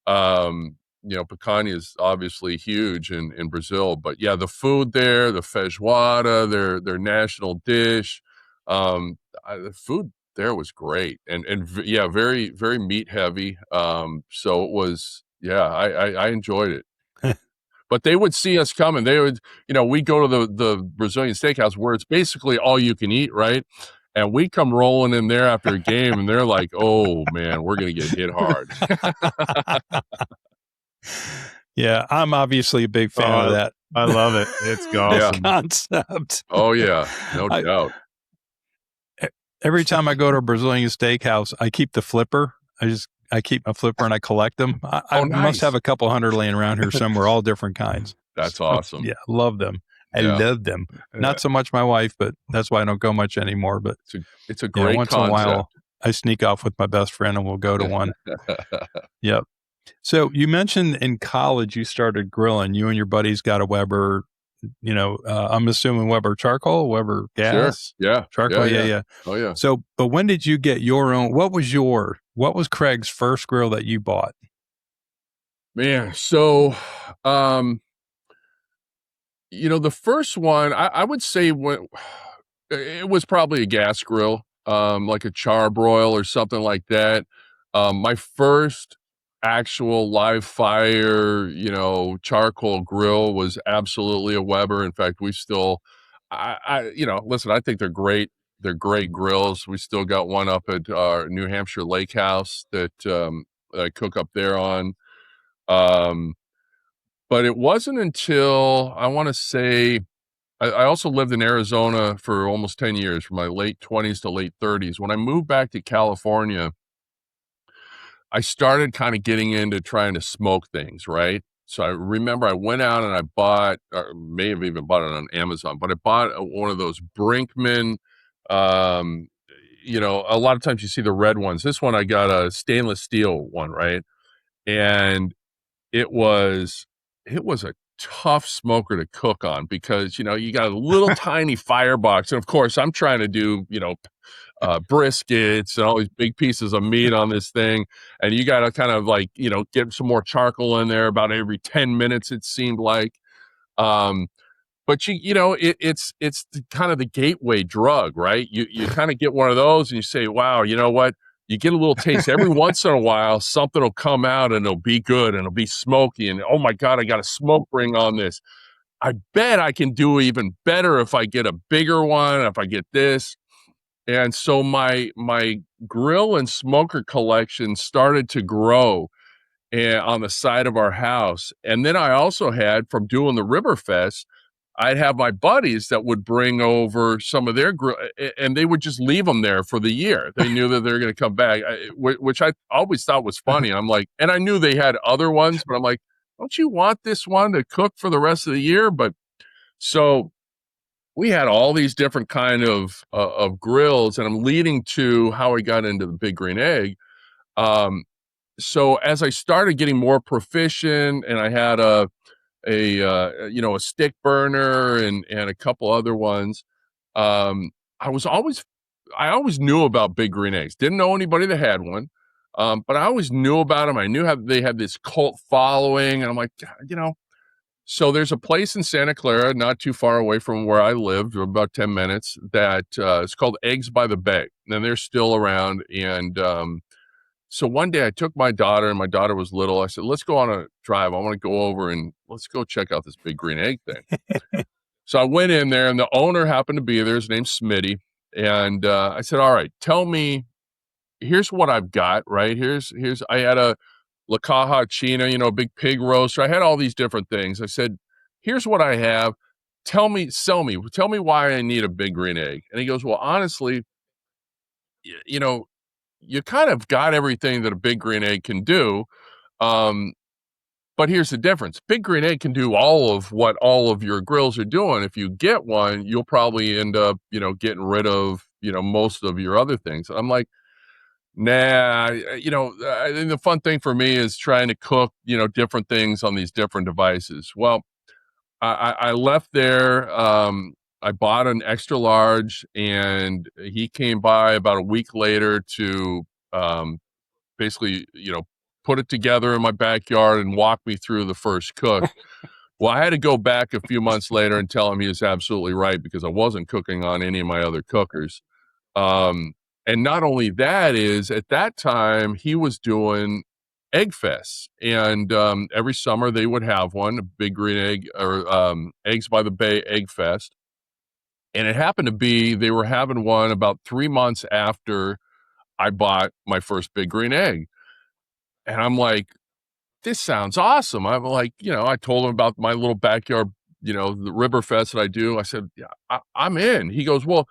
Picanha is obviously huge in Brazil, but yeah, the food there, the feijoada, their national dish, the food there was great, and yeah, very very meat heavy. So it was, yeah, I enjoyed it. But they would see us coming. They would, we'd go to the Brazilian steakhouse where it's basically all you can eat, right? And we come rolling in there after a game, and they're like, "Oh man, we're gonna get hit hard." Yeah, I'm obviously a big fan of that. I love it. It's awesome. Concept. Oh yeah, no doubt. Every time I go to a Brazilian steakhouse, I keep the flipper. I keep my flipper and I collect them. I nice. Must have a couple hundred laying around here somewhere, all different kinds. That's awesome. Yeah, love them. I love them. Not so much my wife, but that's why I don't go much anymore. But it's a great once concept. in a while, I sneak off with my best friend and we'll go to one. Yep. So you mentioned in college you started grilling. You and your buddies got a Weber. I'm assuming Weber charcoal, Weber gas. Sure. Yeah. Charcoal. Yeah. Oh yeah. So, but when did you get your own? What was Craig's first grill that you bought? Man, so, the first one, I would say it was probably a gas grill, like a charbroil or something like that. My first actual live fire, charcoal grill was absolutely a Weber. In fact, we still, listen, I think they're great. They're great grills. We still got one up at our New Hampshire lake house that I cook up there on. But it wasn't until, I want to say, I also lived in Arizona for almost 10 years, from my late 20s to late 30s. When I moved back to California, I started kind of getting into trying to smoke things, right? So I remember I went out and I bought, or may have even bought it on Amazon, but I bought one of those Brinkman, a lot of times you see the red ones. This one, I got a stainless steel one, right? And it was a tough smoker to cook on because, you got a little tiny firebox. And of course, I'm trying to do, briskets and all these big pieces of meat on this thing. And you got to kind of like, get some more charcoal in there about every 10 minutes, it seemed like. But it's kind of the gateway drug, right? You kind of get one of those and you say, wow, you know what? You get a little taste every once in a while, something will come out and it'll be good and it'll be smoky. And oh my God, I got a smoke ring on this. I bet I can do even better if I get a bigger one, if I get this. And so my grill and smoker collection started to grow on the side of our house. And then I also had, from doing the Riverfest, I'd have my buddies that would bring over some of their grill, and they would just leave them there for the year. They knew that they were going to come back, which I always thought was funny. I'm like, and I knew they had other ones, but I'm like, don't you want this one to cook for the rest of the year? But so we had all these different kind of grills, and I'm leading to how I got into the Big Green Egg. So as I started getting more proficient, and I had a stick burner and a couple other ones, I always knew about Big Green Eggs. Didn't know anybody that had one, but I always knew about them. I knew how they had this cult following, and I'm like, So there's a place in Santa Clara, not too far away from where I lived, about 10 minutes, that it's called Eggs by the Bay. And they're still around. And so one day I took my daughter, and my daughter was little. I said, let's go on a drive. I want to go over and let's go check out this Big Green Egg thing. So I went in there, and the owner happened to be there. His name's Smitty. And I said, all right, tell me, here's what I've got, right? I had a La Caja China, big pig roaster. I had all these different things. I said, here's what I have. Tell me why I need a Big Green Egg. And he goes, well, honestly, you kind of got everything that a Big Green Egg can do. But here's the difference. Big Green Egg can do all of what all of your grills are doing. If you get one, you'll probably end up, getting rid of, most of your other things. I'm like, nah, I think the fun thing for me is trying to cook, different things on these different devices. Well, I left there. I bought an extra large, and he came by about a week later to basically, put it together in my backyard and walk me through the first cook. Well, I had to go back a few months later and tell him he was absolutely right, because I wasn't cooking on any of my other cookers. And not only that, is at that time he was doing Eggfests, and every summer they would have one, a Big Green Egg, or Eggs by the Bay Eggfest. And it happened to be they were having one about 3 months after I bought my first Big Green Egg. And I'm like, this sounds awesome. I'm like, I told him about my little backyard, the Riverfest that I do. I said, yeah, I'm in. He goes, well,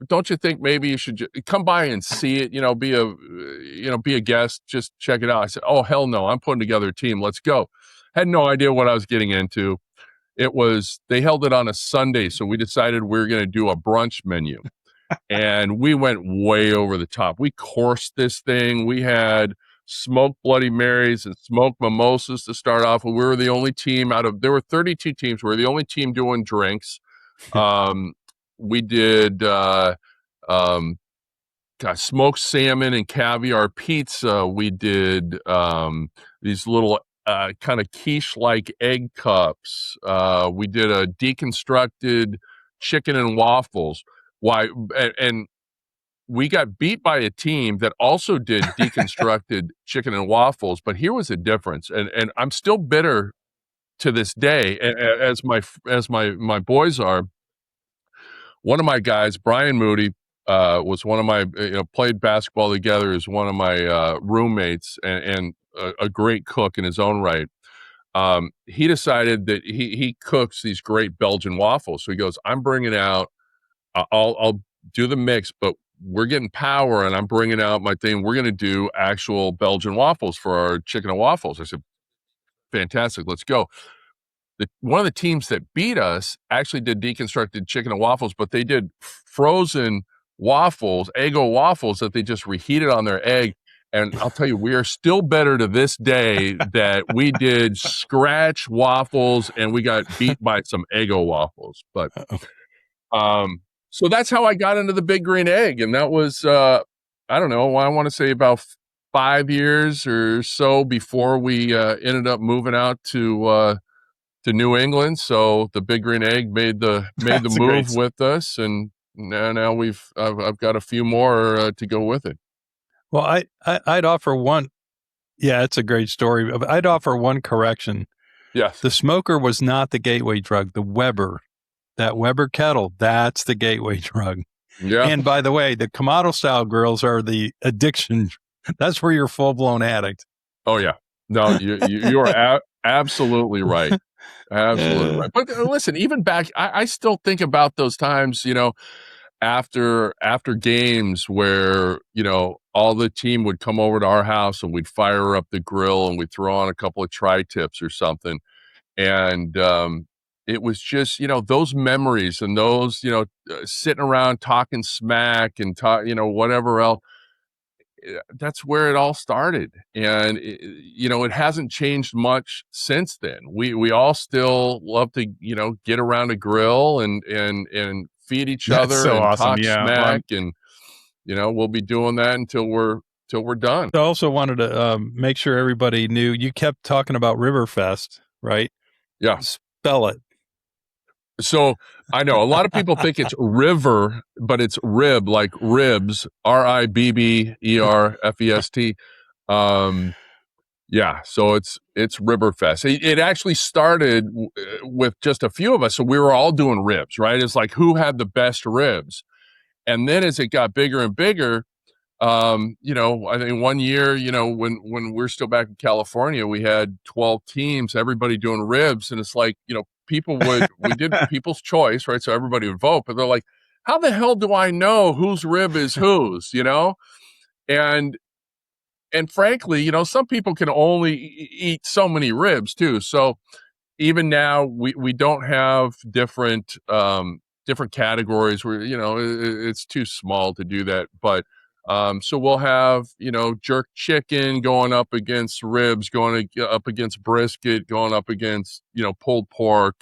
don't you think maybe you should come by and see it, be a guest, just check it out. I said, oh, hell no, I'm putting together a team. Let's go. Had no idea what I was getting into. They held it on a Sunday, so we decided we were going to do a brunch menu. And we went way over the top. We coursed this thing. We had smoked Bloody Marys and smoked mimosas to start off with. We were the only team there were 32 teams. We were the only team doing drinks. We did smoked salmon and caviar pizza. We did these little kind of quiche-like egg cups. We did a deconstructed chicken and waffles. And we got beat by a team that also did deconstructed chicken and waffles. But here was the difference, and I'm still bitter to this day, as my boys are. One of my guys, Brian Moody, was one of my, played basketball together, is one of my roommates, and a great cook in his own right. He decided that he cooks these great Belgian waffles. So he goes, I'm bringing out, I'll do the mix, but we're getting power, and I'm bringing out my thing. We're going to do actual Belgian waffles for our chicken and waffles. I said, fantastic, let's go. One of the teams that beat us actually did deconstructed chicken and waffles, but they did frozen waffles, Eggo waffles, that they just reheated on their egg. And I'll tell you, we are still better to this day that we did scratch waffles and we got beat by some Eggo waffles. But so that's how I got into the Big Green Egg. And that was, I don't know, I want to say about 5 years or so before we ended up moving out to New England. So the Big Green Egg made the move with us, and now I've got a few more to go with it. Well, I'd offer one. Yeah, it's a great story. I'd offer one correction. Yes, the smoker was not the gateway drug. The Weber, that Weber kettle, that's the gateway drug. Yeah. And by the way, the Kamado style grills are the addiction. That's where you're full blown addict. Oh yeah, no, you are absolutely right. Absolutely right. But listen, even back, I still think about those times, after games where, all the team would come over to our house and we'd fire up the grill and we'd throw on a couple of tri-tips or something. And it was just, those memories and those, sitting around talking smack and whatever else. That's where it all started. And it hasn't changed much since then. We all still love to get around a grill and feed each other so and awesome. talk smack, and we'll be doing that until we're done. I also wanted to make sure everybody knew you kept talking about Riverfest, right? Yeah. Spell it. So I know a lot of people think it's river, but it's rib, like ribs, RIBBERFEST. Yeah, so it's Riverfest. It actually started with just a few of us, so we were all doing ribs, right? It's like who had the best ribs, and then as it got bigger and bigger, I think one year, when we're still back in California, we had 12 teams, everybody doing ribs, and it's like, we did people's choice, right? So everybody would vote, but they're like, how the hell do I know whose rib is whose, And frankly, some people can only eat so many ribs too. So even now we don't have different categories where, it's too small to do that. But so we'll have, jerk chicken going up against ribs, going up against brisket, going up against, pulled pork.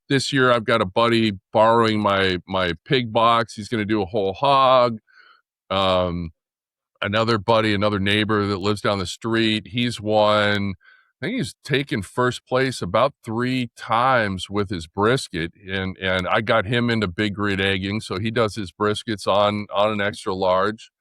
This year I've got a buddy borrowing my pig box. He's going to do a whole hog. Another buddy, another neighbor that lives down the street, he's won, I think he's taken first place about 3 times with his brisket, and I got him into big grid egging, so he does his briskets on an extra large.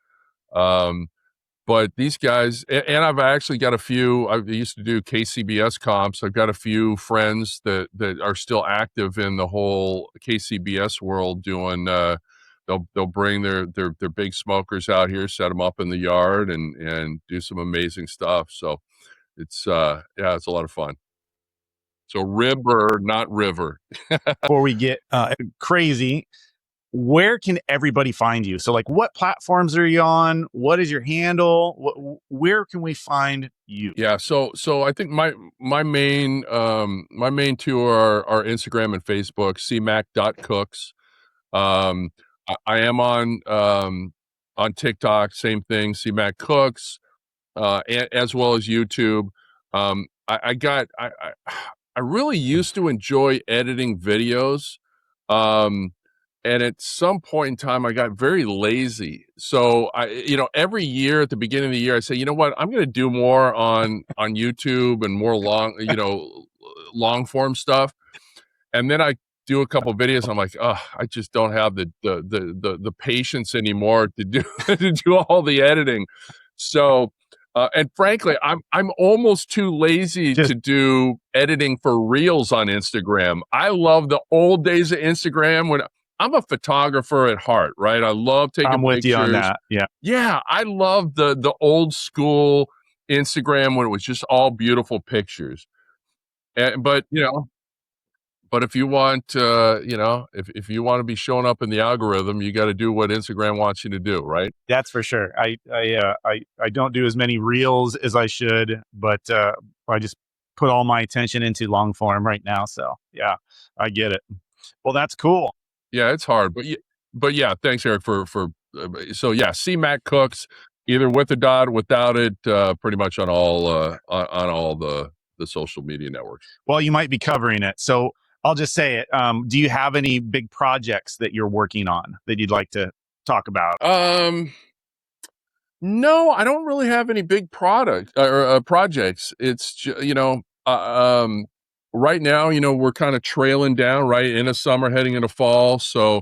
But these guys, and I've actually got a few, I used to do KCBS comps. I've got a few friends that are still active in the whole KCBS world doing, they'll bring their big smokers out here, set them up in the yard and do some amazing stuff. So it's, it's a lot of fun. So ribber, not river. Before we get crazy, where can everybody find you? So like, what platforms are you on? What is your handle? Where can we find you? Yeah. So I think my main two are Instagram and Facebook, cmac.cooks. I am on TikTok, same thing, Cmac Cooks, as well as YouTube. I really used to enjoy editing videos. And at some point in time, I got very lazy. So every year at the beginning of the year, I say, you know what, I'm going to do more on YouTube and more long form stuff. And then I do a couple of videos. I'm like, oh, I just don't have the patience anymore to do to do all the editing. So, and frankly, I'm almost too lazy to do editing for reels on Instagram. I love the old days of Instagram when I'm a photographer at heart, right? I love taking pictures. I'm with you on that. Yeah. Yeah. I love the old school Instagram when it was just all beautiful pictures. But if you want, if you want to be showing up in the algorithm, you got to do what Instagram wants you to do, right? That's for sure. I don't do as many reels as I should, but I just put all my attention into long form right now. So yeah, I get it. Well, that's cool. Yeah, it's hard, but yeah, thanks, Eric, for so yeah, Cmac Cooks, either with a dot, without it, pretty much on all the social media networks. Well, you might be covering it, so I'll just say it. Do you have any big projects that you're working on that you'd like to talk about? No, I don't really have any big projects. It's right now, we're kind of trailing down right into summer, heading into fall. So,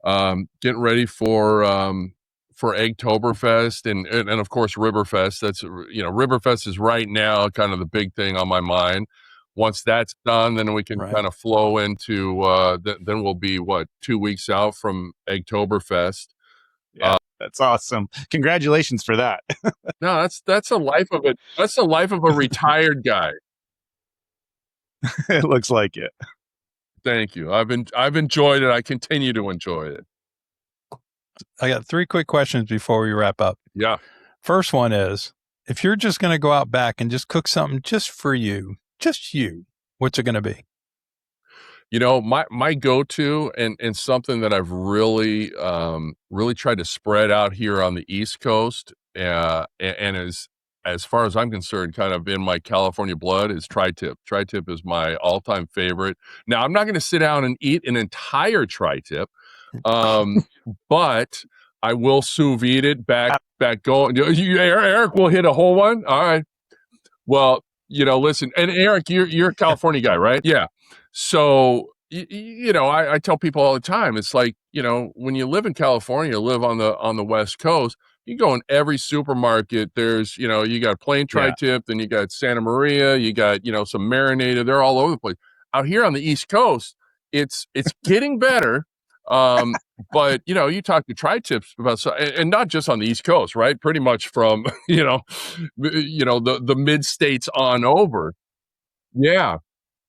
getting ready for Eggtoberfest and of course Riverfest. That's Riverfest is right now kind of the big thing on my mind. Once that's done, then we can kind of flow into. Then we'll be 2 weeks out from Eggtoberfest. Yeah, that's awesome. Congratulations for that. No, that's a life of it. That's the life of a retired guy. It looks like it. Thank you. I've enjoyed it. I continue to enjoy it. I got 3 quick questions before we wrap up. Yeah. First one is, if you're just going to go out back and just cook something just for you, what's it going to be? My go-to and something that I've really tried to spread out here on the East Coast, and as far as I'm concerned, kind of in my California blood, is tri-tip. Tri-tip is my all-time favorite. Now, I'm not going to sit down and eat an entire tri-tip, but I will sous vide it back going. Eric will hit a whole one. All right. Well, listen, and Eric, you're a California guy, right? Yeah. So, I tell people all the time, it's like, when you live in California, live on the West Coast, you go in every supermarket, there's, you got plain tri-tip, then you got Santa Maria, you got, some marinated, they're all over the place. Out here on the East Coast, it's getting better. But you talk to tri-tips about, and not just on the East Coast, right? Pretty much from, the mid states on over. Yeah.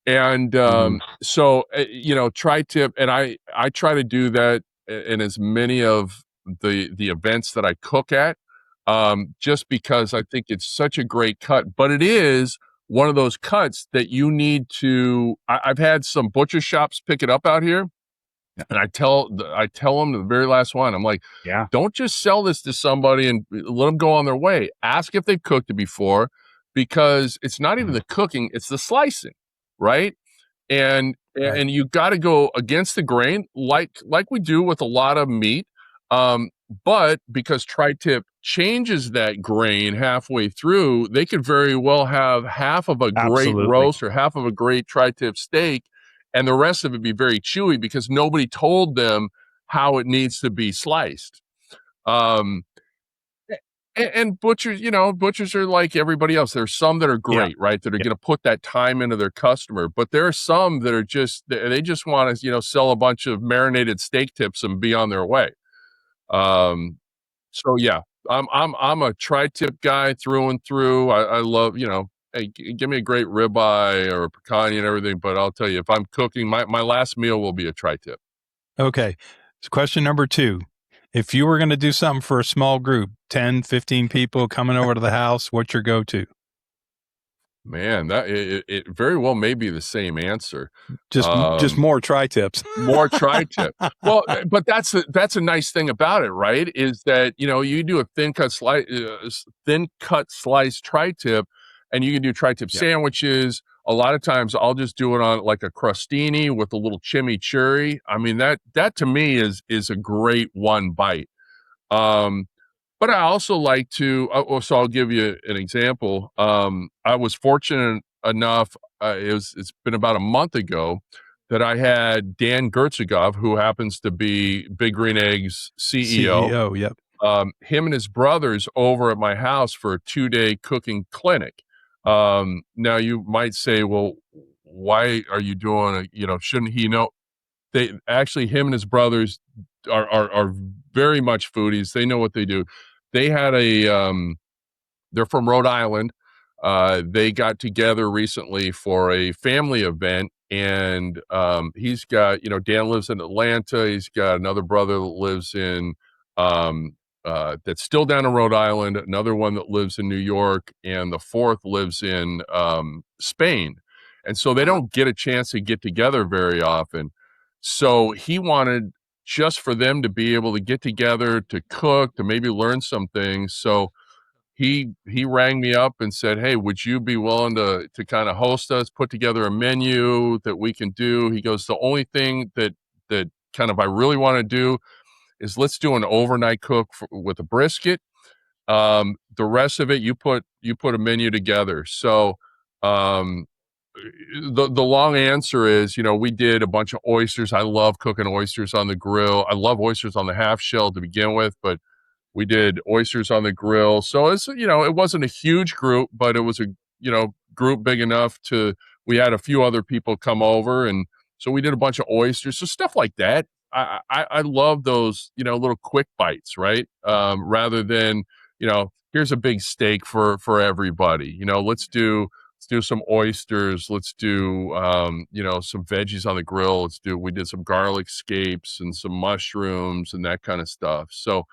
And, so, tri-tip, and I try to do that in as many of the events that I cook at, just because I think it's such a great cut, but it is one of those cuts that you need to, I've had some butcher shops pick it up out here. And I tell them the very last one, I'm like, don't just sell this to somebody and let them go on their way. Ask if they've cooked it before, because it's not even the cooking, it's the slicing, right? And Right. and you got to go against the grain, like we do with a lot of meat. But because tri-tip changes that grain halfway through, they could very well have half of a great Absolutely. roast or half of a great tri-tip steak, and the rest of it be very chewy because nobody told them how it needs to be sliced. Um, and butchers, butchers are like everybody else. There's some that are great, right? That are going to put that time into their customer, but there are some that are they just want to, sell a bunch of marinated steak tips and be on their way. So yeah, I'm a tri-tip guy through and through. I love, hey, give me a great ribeye or a picanha and everything, but I'll tell you, if I'm cooking, my last meal will be a tri-tip. Okay. So question number 2. If you were going to do something for a small group, 10, 15 people coming over to the house, what's your go-to? Man, that it very well may be the same answer. Just more tri-tips. More tri-tip. Well, but that's a nice thing about it, right? Is that, you do a thin cut slice tri-tip, and you can do tri-tip sandwiches. A lot of times I'll just do it on like a crostini with a little chimichurri. I mean, that to me is a great one bite. But I also like to, so I'll give you an example. I was fortunate enough, it's been about a month ago that I had Dan Gertzigov, who happens to be Big Green Eggs CEO. CEO, yep. Him and his brothers over at my house for a 2-day cooking clinic. Now you might say, well, why are you doing shouldn't he know? They actually, him and his brothers are very much foodies. They know what they do. They had they're from Rhode Island. They got together recently for a family event, and he's got, Dan lives in Atlanta. He's got another brother that lives in that's still down in Rhode Island, another one that lives in New York, and the fourth lives in Spain. And so they don't get a chance to get together very often. So he wanted just for them to be able to get together, to cook, to maybe learn some things. So he rang me up and said, hey, would you be willing to kind of host us, put together a menu that we can do? He goes, the only thing that kind of I really want to do is let's do an overnight cook with a brisket. The rest of it, you put a menu together. So the long answer is, we did a bunch of oysters. I love cooking oysters on the grill. I love oysters on the half shell to begin with, but we did oysters on the grill. So it's, it wasn't a huge group, but it was a, group big enough we had a few other people come over. And so we did a bunch of oysters. So stuff like that. I love those, little quick bites, right? Rather than, here's a big steak for everybody, let's do some oysters. Let's do, some veggies on the grill. We did some garlic scapes and some mushrooms and that kind of stuff. So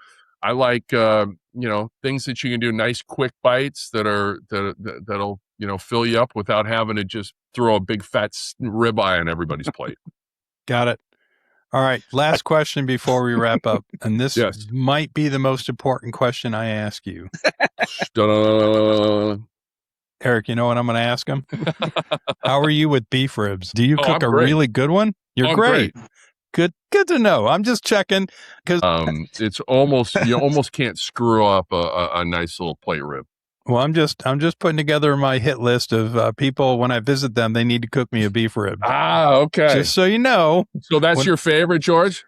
I like, things that you can do, nice quick bites that'll, fill you up without having to just throw a big fat ribeye on everybody's plate. Got it. All right. Last question before we wrap up. And this Yes. might be the most important question I ask you. Eric, you know what I'm going to ask him? How are you with beef ribs? Do you cook I'm a great. really good one? You're great. Good to know. I'm just checking because it's almost you almost can't screw up a nice little plate rib. Well, I'm just putting together my hit list of people when I visit them. They need to cook me a beef rib. Okay. Just so you know. So that's your favorite, George?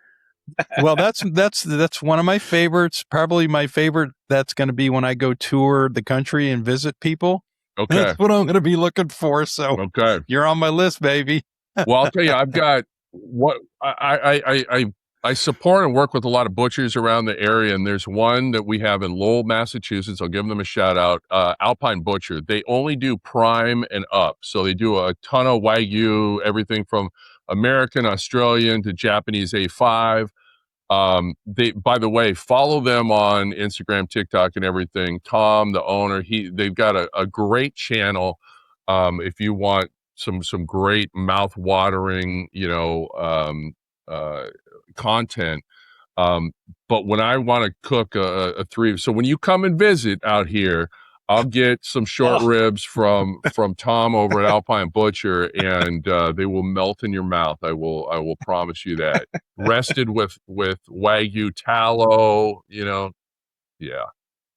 Well, that's one of my favorites. Probably my favorite. That's going to be when I go tour the country and visit people. Okay. That's what I'm going to be looking for. So okay, you're on my list, baby. Well, I'll tell you, I've got what I support and work with a lot of butchers around the area, and there's one that we have in Lowell, Massachusetts. I'll give them a shout out. Alpine Butcher. They only do prime and up, so they do a ton of Wagyu, everything from American, Australian to Japanese A5. By the way, follow them on Instagram, TikTok, and everything. Tom, the owner, they've got a great channel. If you want some great mouth-watering, content. But when I want to cook a three, so when you come and visit out here, I'll get some short ribs from Tom over at Alpine Butcher, and they will melt in your mouth. I will promise you that. Rested with Wagyu tallow, yeah.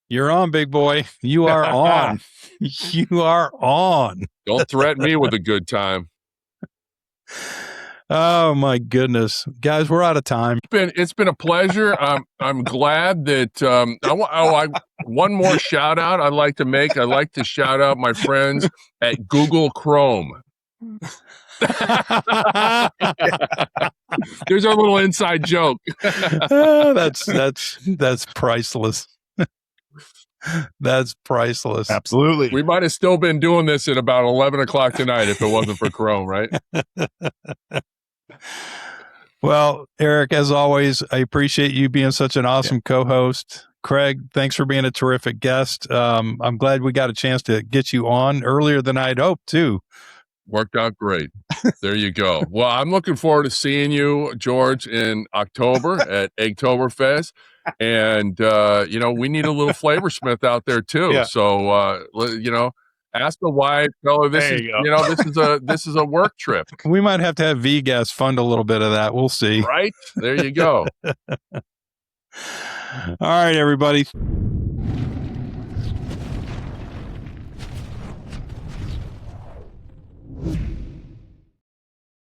You're on, big boy. You are on. You are on. Don't threaten me with a good time. Oh my goodness, guys, we're out of time. It's been a pleasure. I'm glad that one more shout out I'd like to make. I'd like to shout out my friends at Google Chrome. There's our little inside joke. That's priceless. That's priceless. Absolutely. We might have still been doing this at about 11 o'clock tonight if it wasn't for Chrome, right? Well, Eric, as always, I appreciate you being such an awesome co-host. Craig, thanks for being a terrific guest. I'm glad we got a chance to get you on earlier than I'd hoped, too. Worked out great. There you go. Well, I'm looking forward to seeing you, George, in October at Eggtoberfest. And, we need a little Flavorsmith out there, too. Yeah. So, ask the wife, tell her this is a work trip. We might have to have VGas fund a little bit of that. We'll see. Right? There you go. All right, everybody.